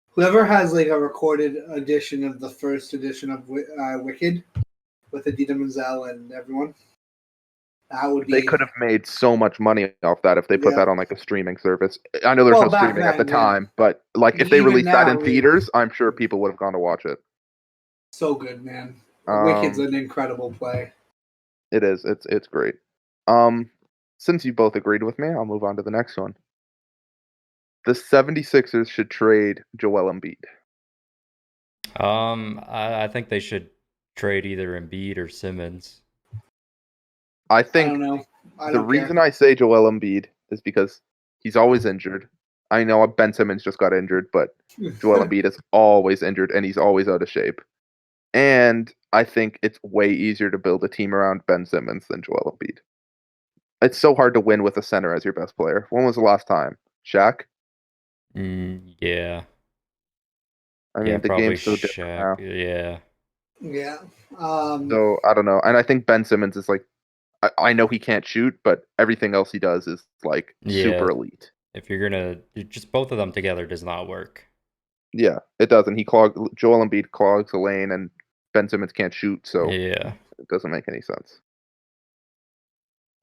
whoever has like a recorded edition of the first edition of Wicked with Adina Menzel and everyone, that would They be. could have made so much money off that if they put Yeah. that on like a streaming service. I know there's Well, no back streaming at the then, yeah. time, but like if they Even released that now, in theaters, I'm sure people would have gone to watch it. So good, man. Wicked's Um, an incredible play. It is. It's great. Since you both agreed with me, I'll move on to the next one. The 76ers should trade Joel Embiid. I think they should trade either Embiid or Simmons. I I think don't know. I the don't reason care. I say Joel Embiid is because he's always injured. I know Ben Simmons just got injured, but Joel Embiid is always injured and he's always out of shape. And I think it's way easier to build a team around Ben Simmons than Joel Embiid. It's so hard to win with a center as your best player. When was the last time? Shaq? Yeah. I Yeah, mean, the probably game's so different Shaq. now. Yeah. Yeah. So I don't know. And I think Ben Simmons is like, I know he can't shoot, but everything else he does is like Yeah. super elite. If you're gonna just both of them together does not work. Yeah, it doesn't. Joel Embiid clogs a lane, and Ben Simmons can't shoot, so Yeah. it doesn't make any sense.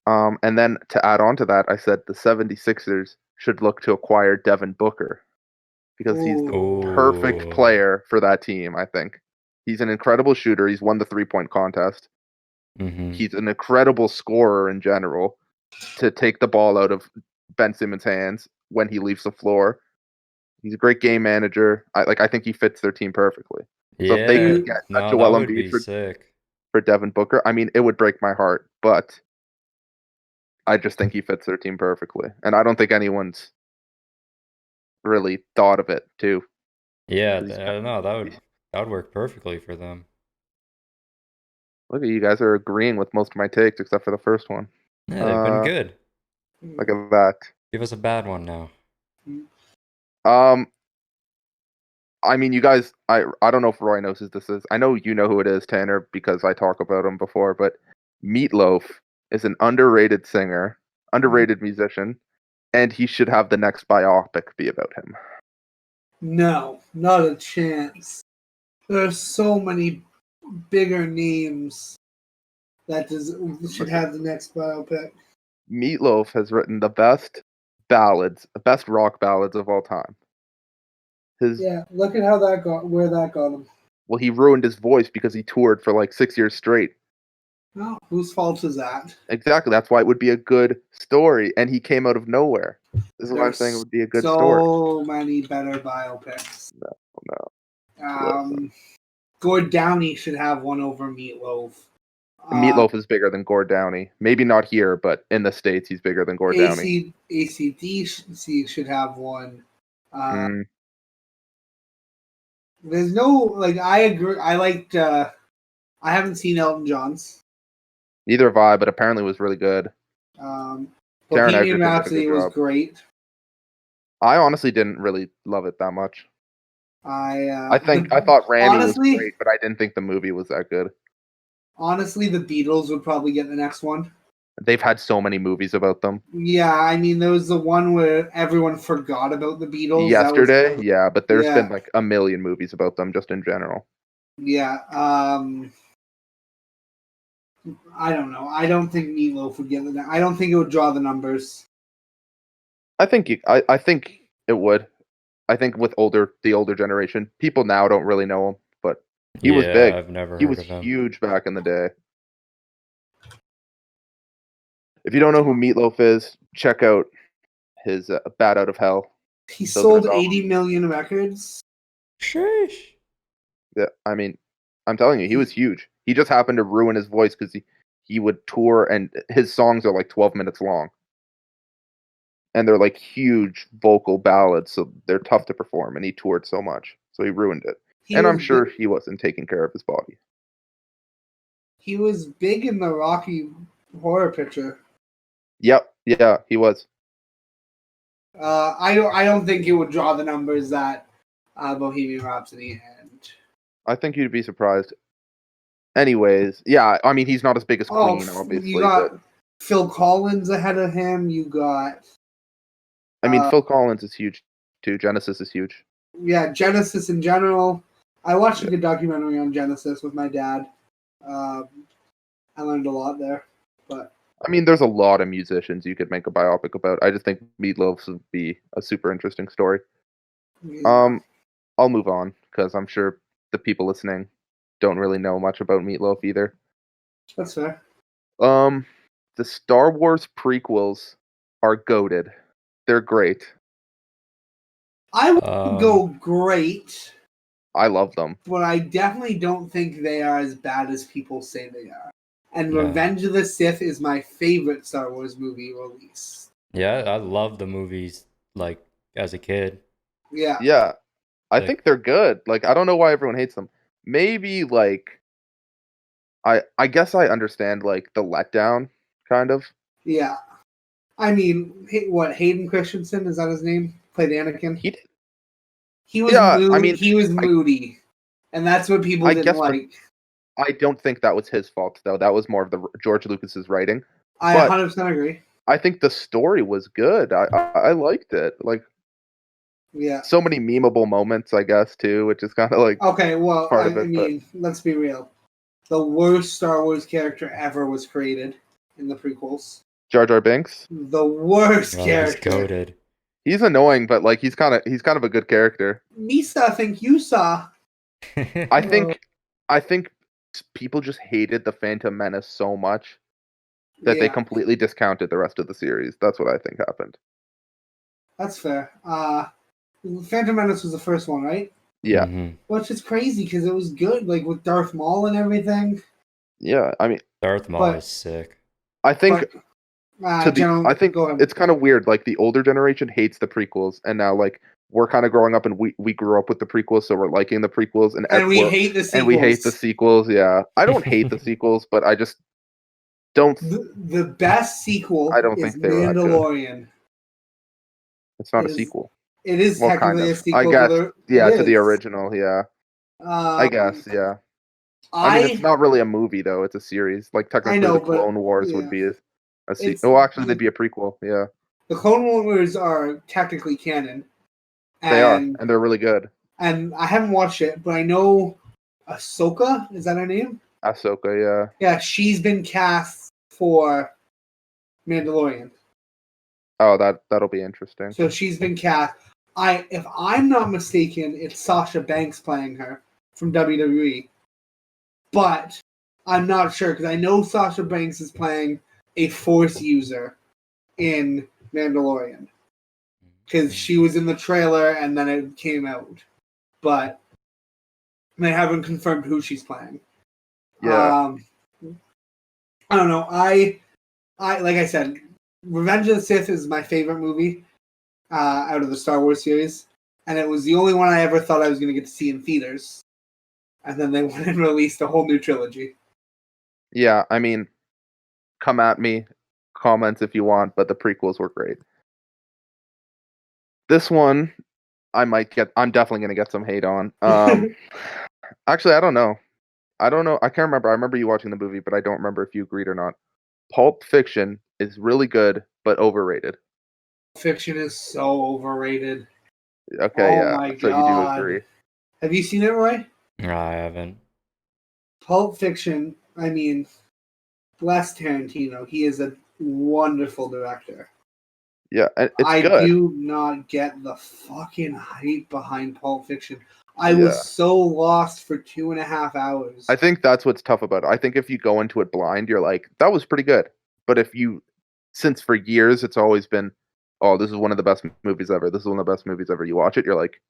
And then to add on to that, I said the 76ers should look to acquire Devin Booker because he's the perfect Ooh. player for that team, I think. He's an incredible shooter. He's won the 3-point contest. Mhm. He's an incredible scorer in general to take the ball out of Ben Simmons' hands when he leaves the floor. He's a great game manager. I think he fits their team perfectly. So if they Yeah. could get a No, that Joel would Embiid be sick. for Devin Booker, I mean, it would break my heart, but I just think he fits their team perfectly. And I don't think anyone's really thought of it too. Yeah, 'Cause no, that would work perfectly for them. Look at you guys are agreeing with most of my takes except for the first one. Yeah, they've been good. Look at that. Give us a bad one now. Um, I mean, you guys, I don't know if Roy knows who this is. I know you know who it is, Tanner, because I talk about him before. But Meatloaf is an underrated singer, underrated musician, and he should have the next biopic be about him. No, not a chance. There's so many bigger names that should have the next biopic. Meatloaf has written the best ballads, the best rock ballads of all time. Yeah, look at how where that got him. Well, he ruined his voice because he toured for like 6 years straight. No, whose fault is that? Exactly. That's why it would be a good story. And he came out of nowhere. This is why I'm saying it would be a good story. So many better biopics. No. Gord Downey should have one over Meatloaf. Meatloaf is bigger than Gord Downey. Maybe not here, but in the States, he's bigger than Gord Downey. AC/DC should have one. There's no, I agree. I liked, I haven't seen Elton John's. Neither have I, but apparently it was really good. But Taron Bohemian Egerton did a Rhapsody good was job. great. I honestly didn't really love it that much. I thought Rami honestly, was great, but I didn't think the movie was that good. Honestly, the Beatles would probably get the next one. They've had so many movies about them. Yeah, I mean, there was the one where everyone forgot about the Beatles. Yesterday, yeah, but there's Yeah. been like a million movies about them just in general. Yeah. I don't know. I don't think Meatloaf would get the. I don't think it would draw the numbers. I think it would. I think with the older generation, people now don't really know him, but he was big. I've never He heard was of him. huge back in the day. If you don't know who Meatloaf is, check out his "Bat Out of Hell." He Those are sold his albums. 80 million records. Sheesh. Yeah, I mean, I'm telling you, he was huge. He just happened to ruin his voice because he would tour, and his songs are like 12 minutes long. And they're like huge vocal ballads, so they're tough to perform, and he toured so much, so he ruined it. And I'm sure he wasn't taking care of his body. He was big in the Rocky Horror Picture. Yep, yeah, he was. I don't think it would draw the numbers that Bohemian Rhapsody and. I think you'd be surprised. Anyways, yeah, I mean, he's not as big as Queen, obviously. You got but Phil Collins ahead of him. You got. I mean, Phil Collins is huge too. Genesis is huge. Yeah, Genesis in general. I watched a good documentary on Genesis with my dad. I learned a lot there. But I mean, there's a lot of musicians you could make a biopic about. I just think Meatloaf's would be a super interesting story. yeah. I'll move on because I'm sure the people listening don't really know much about Meatloaf either. That's fair. The Star Wars prequels are goated. They're great. I would go great. I love them. But I definitely don't think they are as bad as people say they are. And No. Revenge of the Sith is my favorite Star Wars movie release. Yeah, I love the movies like as a kid. Yeah. Yeah. I think they're good. Like, I don't know why everyone hates them. Maybe like I guess I understand like the letdown kind of. Yeah. I mean, what, Hayden Christensen, is that his name? Played Anakin? He was moody. I mean, he was moody. And that's what people didn't like. I don't think that was his fault though. That was more of the George Lucas's writing. I 100% agree. I think the story was good. I liked it. Like, yeah, so many memeable moments, I guess, too, which is kind of like okay. Well, part of it, mean, let's be real. The worst Star Wars character ever was created in the prequels. Jar Jar Binks. The worst character. He's goated. He's annoying, but like he's kind of a good character. Misa, think you saw. I think people just hated the Phantom Menace so much that they completely discounted the rest of the series. That's what I think happened. That's fair. Phantom Menace was the first one, right? Yeah. Mm-hmm. Which is crazy because it was good, like with Darth Maul and everything. Yeah, I mean, Darth Maul is sick. I think I think it's kind of weird. Like the older generation hates the prequels, and now like we're kind of growing up and we grew up with the prequels, so we're liking the prequels, and we hate the sequels. And we hate the sequels. Yeah, I don't hate the sequels, but I just don't. The best sequel. I don't is think they were that good. Mandalorian. It's not a sequel. It is technically a sequel. I guess, to the original. Yeah, I guess. Yeah. I mean, it's not really a movie though; it's a series. Like technically, the Clone Wars would be a sequel. Oh, actually, they'd be a prequel. Yeah. The Clone Wars are technically canon. They are, and they're really good. And I haven't watched it, but I know Ahsoka. Is that her name? Ahsoka, yeah. Yeah, she's been cast for Mandalorian. Oh, that'll be interesting. So she's been cast. If I'm not mistaken, it's Sasha Banks playing her from WWE. But I'm not sure because I know Sasha Banks is playing a Force user in Mandalorian because she was in the trailer and then it came out, but they haven't confirmed who she's playing. Yeah. I don't know. I like I said, Revenge of the Sith is my favorite movie out of the Star Wars series, and it was the only one I ever thought I was going to get to see in theaters. And then they went and released a whole new trilogy. Yeah, I mean, come at me. comments if you want, but the prequels were great. This one, I'm definitely going to get some hate on. Actually, I don't know. I can't remember. I remember you watching the movie, but I don't remember if you agreed or not. Pulp Fiction is really good, but overrated. Fiction is so overrated. Okay, Oh yeah. my So you do god. agree. Have you seen it, Roy? No, I haven't. Pulp Fiction, I mean, bless Tarantino. He is a wonderful director. Yeah, it's I good. do not get the fucking hype behind Pulp Fiction. I Yeah. was so lost for 2.5 hours. I think that's what's tough about it. I think if you go into it blind, you're like, that was pretty good. But since for years it's always been, oh, this is one of the best movies ever. This is one of the best movies ever. You watch it, you're like,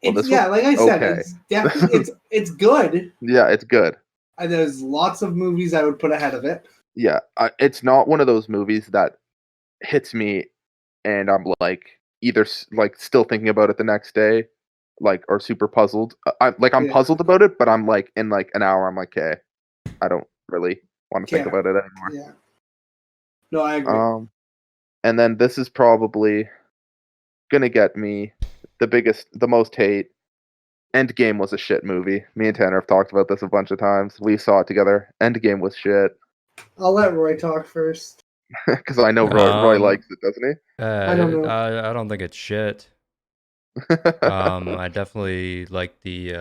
well, like I said, okay. it's definitely it's good. Yeah, it's good. And there's lots of movies I would put ahead of it. Yeah, it's not one of those movies that hits me and I'm like either like still thinking about it the next day, like or super puzzled. I'm puzzled about it, but I'm like in like an hour I'm like, okay, I don't really want to think about it anymore. Yeah. No, I agree. And then this is probably gonna get me the most hate. Endgame was a shit movie. Me and Tanner have talked about this a bunch of times. We saw it together. Endgame was shit. I'll let Roy talk first. Because I know Roy likes it, doesn't he? I don't know. I don't think it's shit. I definitely like the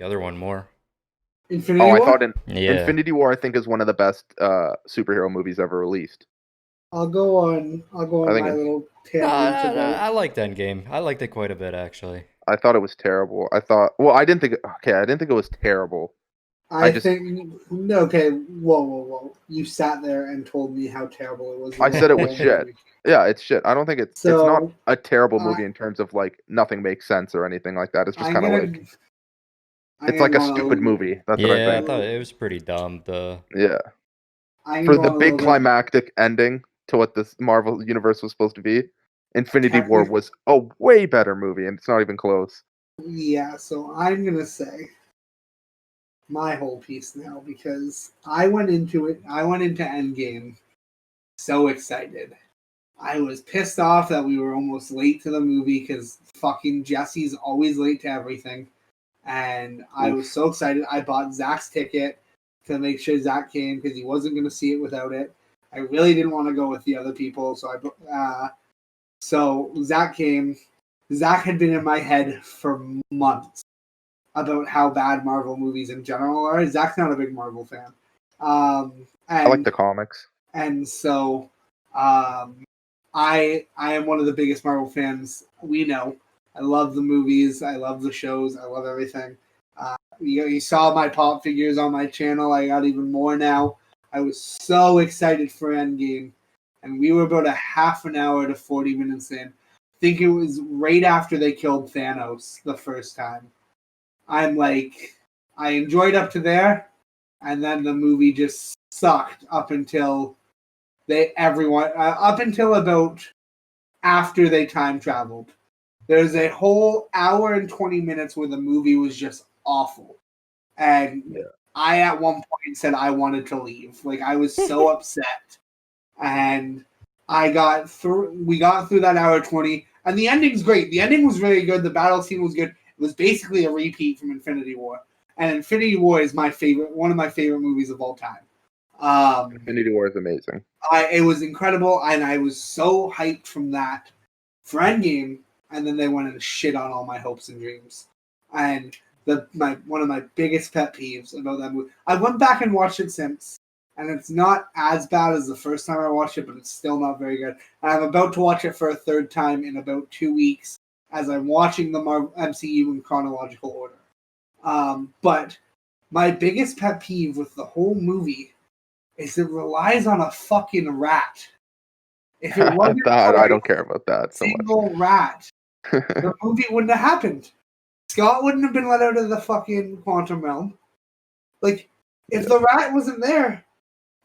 other one more. Infinity War? I thought Infinity War I think is one of the best superhero movies ever released. I'll go on my little tangent about I liked Endgame. I liked it quite a bit actually. I thought it was terrible. I didn't think it was terrible. Okay, whoa. You sat there and told me how terrible it was. I said it was shit. Yeah, it's shit. I don't think it's not a terrible movie in terms of like nothing makes sense or anything like that. It's just kind of like it's like a stupid movie. That's what I think. I thought it was pretty dumb. For the big climactic ending to what this Marvel universe was supposed to be, Infinity War was a way better movie, and it's not even close. Yeah, so I'm gonna say my whole piece now because I went into Endgame so excited. I was pissed off that we were almost late to the movie because fucking Jesse's always late to everything. And I was so excited. I bought Zach's ticket to make sure Zach came because he wasn't going to see it without it. I really didn't want to go with the other people, so Zach came. Zach had been in my head for months about how bad Marvel movies in general are. Zach's not a big Marvel fan. I like the comics. And so I am one of the biggest Marvel fans we know. I love the movies. I love the shows. I love everything. You saw my pop figures on my channel. I got even more now. I was so excited for Endgame. And we were about a half an hour to 40 minutes in. I think it was right after they killed Thanos the first time. I'm like, I enjoyed up to there. And then the movie just sucked up until up until about after they time traveled. There's a whole hour and 20 minutes where the movie was just awful. And I, at one point, said I wanted to leave. Like, I was so upset. And we got through that hour 20. And the ending's great. The ending was really good. The battle scene was good. It was basically a repeat from Infinity War. And Infinity War is one of my favorite movies of all time. Infinity War is amazing. It was incredible, and I was so hyped from that for Endgame, and then they went and shit on all my hopes and dreams. And one of my biggest pet peeves about that movie, I went back and watched it since, and it's not as bad as the first time I watched it, but it's still not very good. And I'm about to watch it for a third time in about 2 weeks as I'm watching the MCU in chronological order. But my biggest pet peeve with the whole movie is it relies on a fucking rat. If it wasn't I don't care about that so much. Rat, the movie wouldn't have happened. Scott wouldn't have been let out of the fucking quantum realm. Like, if the rat wasn't there,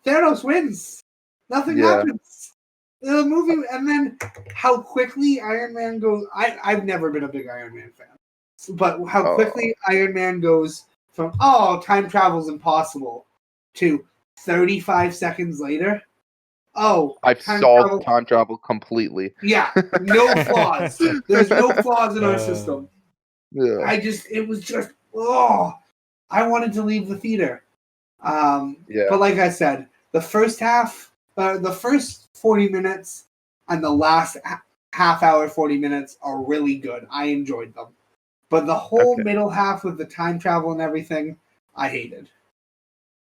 Thanos wins. Nothing happens. The movie, and then how quickly Iron Man goes. I've never been a big Iron Man fan, but how quickly Iron Man goes from time travel's impossible to 35 seconds later, Oh, I've time solved travel. time travel completely. Yeah, no flaws. There's no flaws in our Uh, system. Yeah. It was just, I wanted to leave the theater. Yeah. But like I said, the first 40 minutes and the last half hour, 40 minutes are really good. I enjoyed them. But the whole Okay. middle half with the time travel and everything, I hated.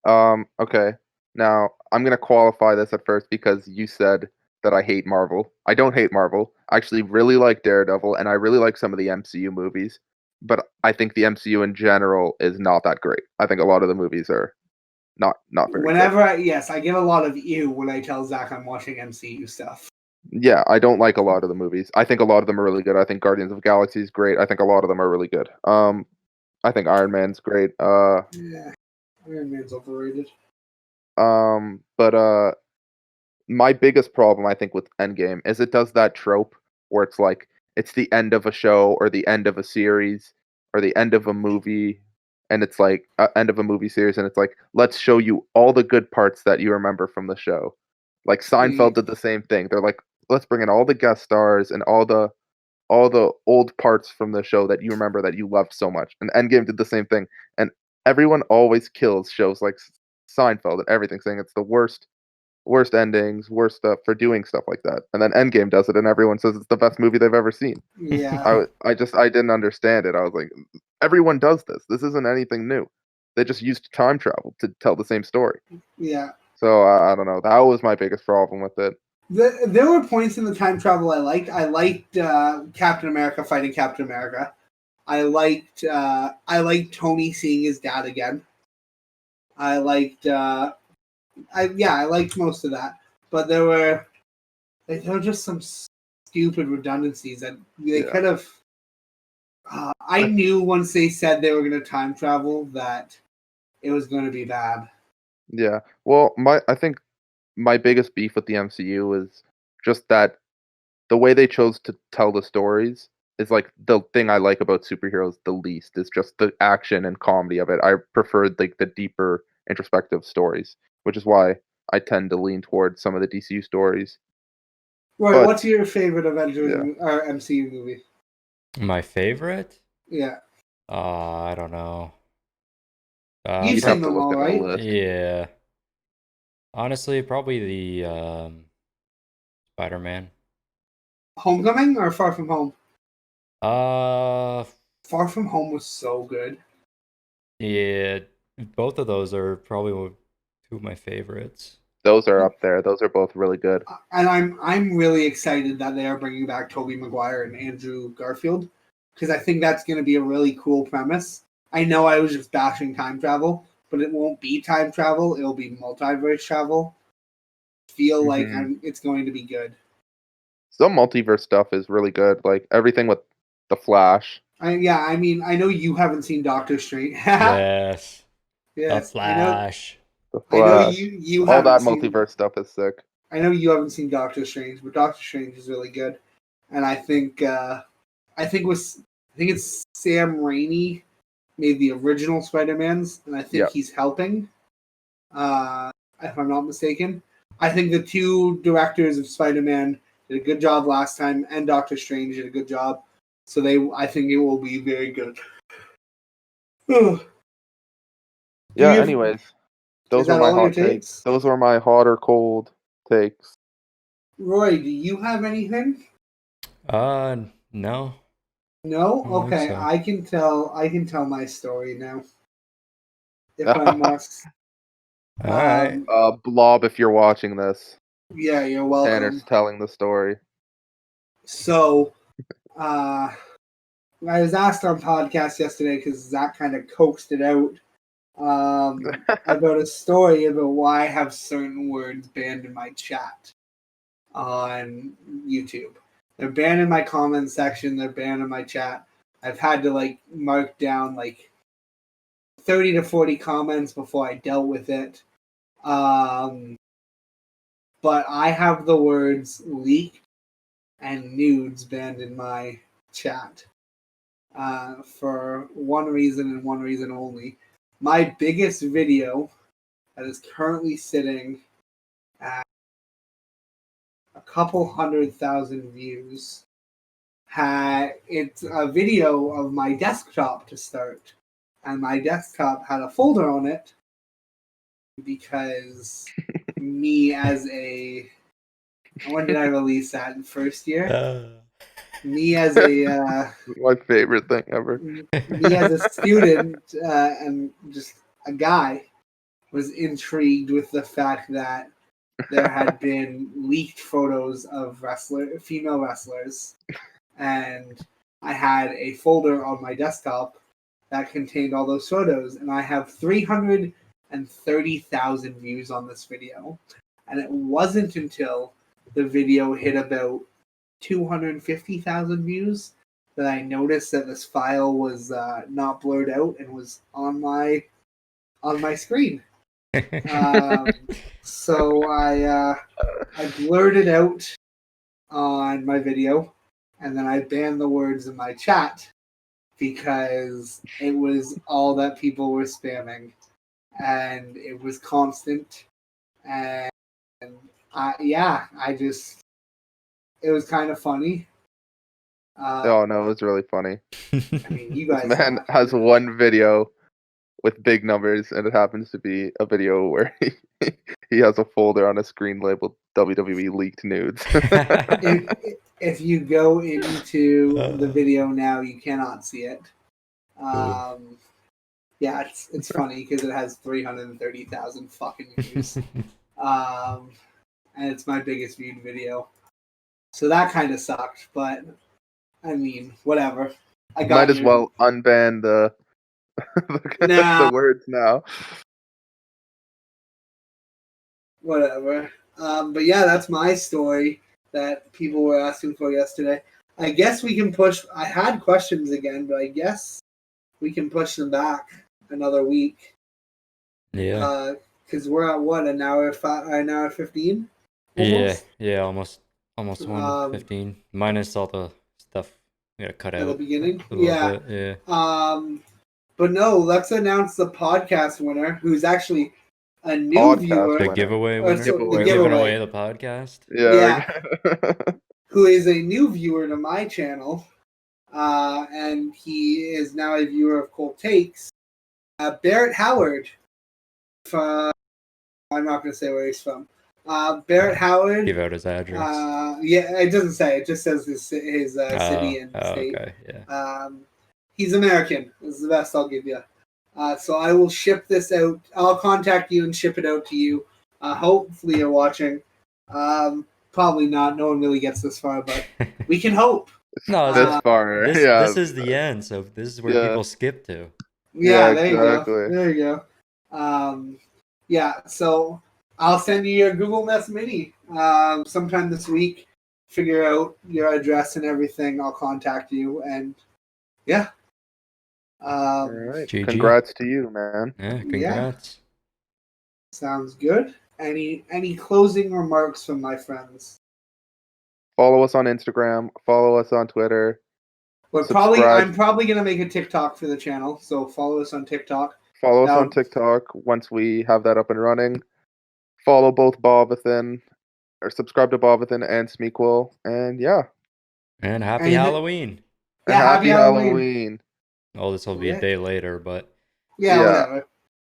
Okay. Now, I'm going to qualify this at first because you said that I hate Marvel. I don't hate Marvel. I actually really like Daredevil, and I really like some of the MCU movies. But I think the MCU in general is not that great. I think a lot of the movies are not very good. I get a lot of ew when I tell Zach I'm watching MCU stuff. Yeah, I don't like a lot of the movies. I think a lot of them are really good. I think Guardians of the Galaxy is great. I think a lot of them are really good. I think Iron Man's great. Yeah, Iron Man's overrated. But my biggest problem I think with Endgame is it does that trope where it's like it's the end of a show or the end of a series or the end of a movie, and it's like end of a movie series, and it's like let's show you all the good parts that you remember from the show. Like Seinfeld did the same thing. They're like, let's bring in all the guest stars and all the old parts from the show that you remember that you loved so much. And Endgame did the same thing. And everyone always kills shows like Seinfeld and everything, saying it's the worst endings, worst stuff for doing stuff like that. And then Endgame does it, and everyone says it's the best movie they've ever seen. Yeah. I didn't understand it. I was like, everyone does this. This isn't anything new. They just used time travel to tell the same story. Yeah. So I don't know. That was my biggest problem with it. There were points in the time travel I liked. I liked Captain America fighting Captain America. I liked Tony seeing his dad again. I liked I liked most of that. But there were just some stupid redundancies that they could have. I knew once they said they were going to time travel that it was going to be bad. Yeah. Well, I think my biggest beef with the MCU is just that the way they chose to tell the stories is like the thing I like about superheroes the least is just the action and comedy of it. I preferred like the deeper introspective stories, which is why I tend to lean towards some of the DCU stories. Right, But, what's your favorite Avengers or MCU movie? My favorite? Yeah. I don't know. You've seen them all, right? list. Yeah. Honestly, probably the Spider-Man. Homecoming or Far From Home? Uh, Far From Home was so good. yeah, both of those are probably two of my favorites. Those are up there. Those are both really good. And I'm really excited that they are bringing back Tobey Maguire and Andrew Garfield because I think that's going to be a really cool premise. I know I was just bashing time travel, but it won't be time travel. It'll be multiverse travel. Feel like it's going to be good. Some multiverse stuff is really good. Like everything with the Flash. I know you haven't seen Doctor Strange. Yes. Yeah, The Flash. The I know Flash. you All haven't that seen. multiverse stuff is sick. I know you haven't seen Doctor Strange, but Doctor Strange is really good, and I think it's Sam Raimi made the original Spider-Mans, and I think he's helping. If I'm not mistaken, I think the two directors of Spider-Man did a good job last time, and Doctor Strange did a good job. So I think it will be very good. Yeah. Anyways, those were my hot takes. Those were my hot or cold takes. Roy, do you have anything? No. No? I don't think Okay, so. I can tell my story now. If I must. All right. Blob, if you're watching this. Yeah, you're welcome. Tanner's telling the story. So, I was asked on podcast yesterday because Zach kind of coaxed it out about a story about why I have certain words banned in my chat on YouTube. They're banned in my comment section. They're banned in my chat. I've had to mark down 30 to 40 comments before I dealt with it. But I have the words leaked and nudes banned in my chat for one reason and one reason only. My biggest video that is currently sitting at a couple 100,000 views. It's a video of my desktop to start, and my desktop had a folder on it because me as a when did I release that in first year? Me as a My favorite thing ever. me as a student and just a guy was intrigued with the fact that there had been leaked photos of female wrestlers, and I had a folder on my desktop that contained all those photos, and I have 330,000 views on this video. And it wasn't until the video hit about 250,000 views that I noticed that this file was not blurred out and was on my screen. So I blurred it out on my video, and then I banned the words in my chat because it was all that people were spamming, and it was constant. And it was kind of funny. Oh no, it was really funny. I mean, you guys. This man has one video with big numbers, and it happens to be a video where he has a folder on a screen labeled WWE leaked nudes. If you go into the video now, you cannot see it. Yeah, it's funny because it has 330,000 fucking views. And it's my biggest viewed video. So that kind of sucked, but I mean, whatever. I got Might as well unban the the words now. Whatever. But yeah, that's my story that people were asking for yesterday. I guess we can push. I had questions again, but I guess we can push them back another week. Yeah. Because we're at what, an hour 15? Yeah, almost 1:15. Minus all the stuff we gotta cut out At the beginning? a little bit, yeah. But no, let's announce the podcast winner, who's actually a new viewer. The giveaway winner? The giving away the podcast? Yeah. Who is a new viewer to my channel. And he is now a viewer of Cold Takes. Barrett Howard. I'm not going to say where he's from. Barrett Howard. Give out his address. Yeah, it doesn't say. It just says his city and state. Okay, yeah. He's American. This is the best I'll give you. So I will ship this out. I'll contact you and ship it out to you. Hopefully you're watching. Probably not. No one really gets this far, but we can hope. No, this far. This is the end, so this is where people skip to. Yeah, there exactly. You go. There you go. Yeah, so I'll send you your Google Nest Mini sometime this week. Figure out your address and everything. I'll contact you, and yeah. All right. Congrats to you, man. Yeah, congrats. Yeah. Sounds good. Any closing remarks from my friends? Follow us on Instagram. Follow us on Twitter. But I'm probably gonna make a TikTok for the channel, so follow us on TikTok. Follow us on TikTok once we have that up and running. Follow both Bobithin, or subscribe to Bobithin and Smeequil, and yeah. And happy Halloween. Yeah, happy Halloween. Oh, this will be a day later, but yeah. Whatever.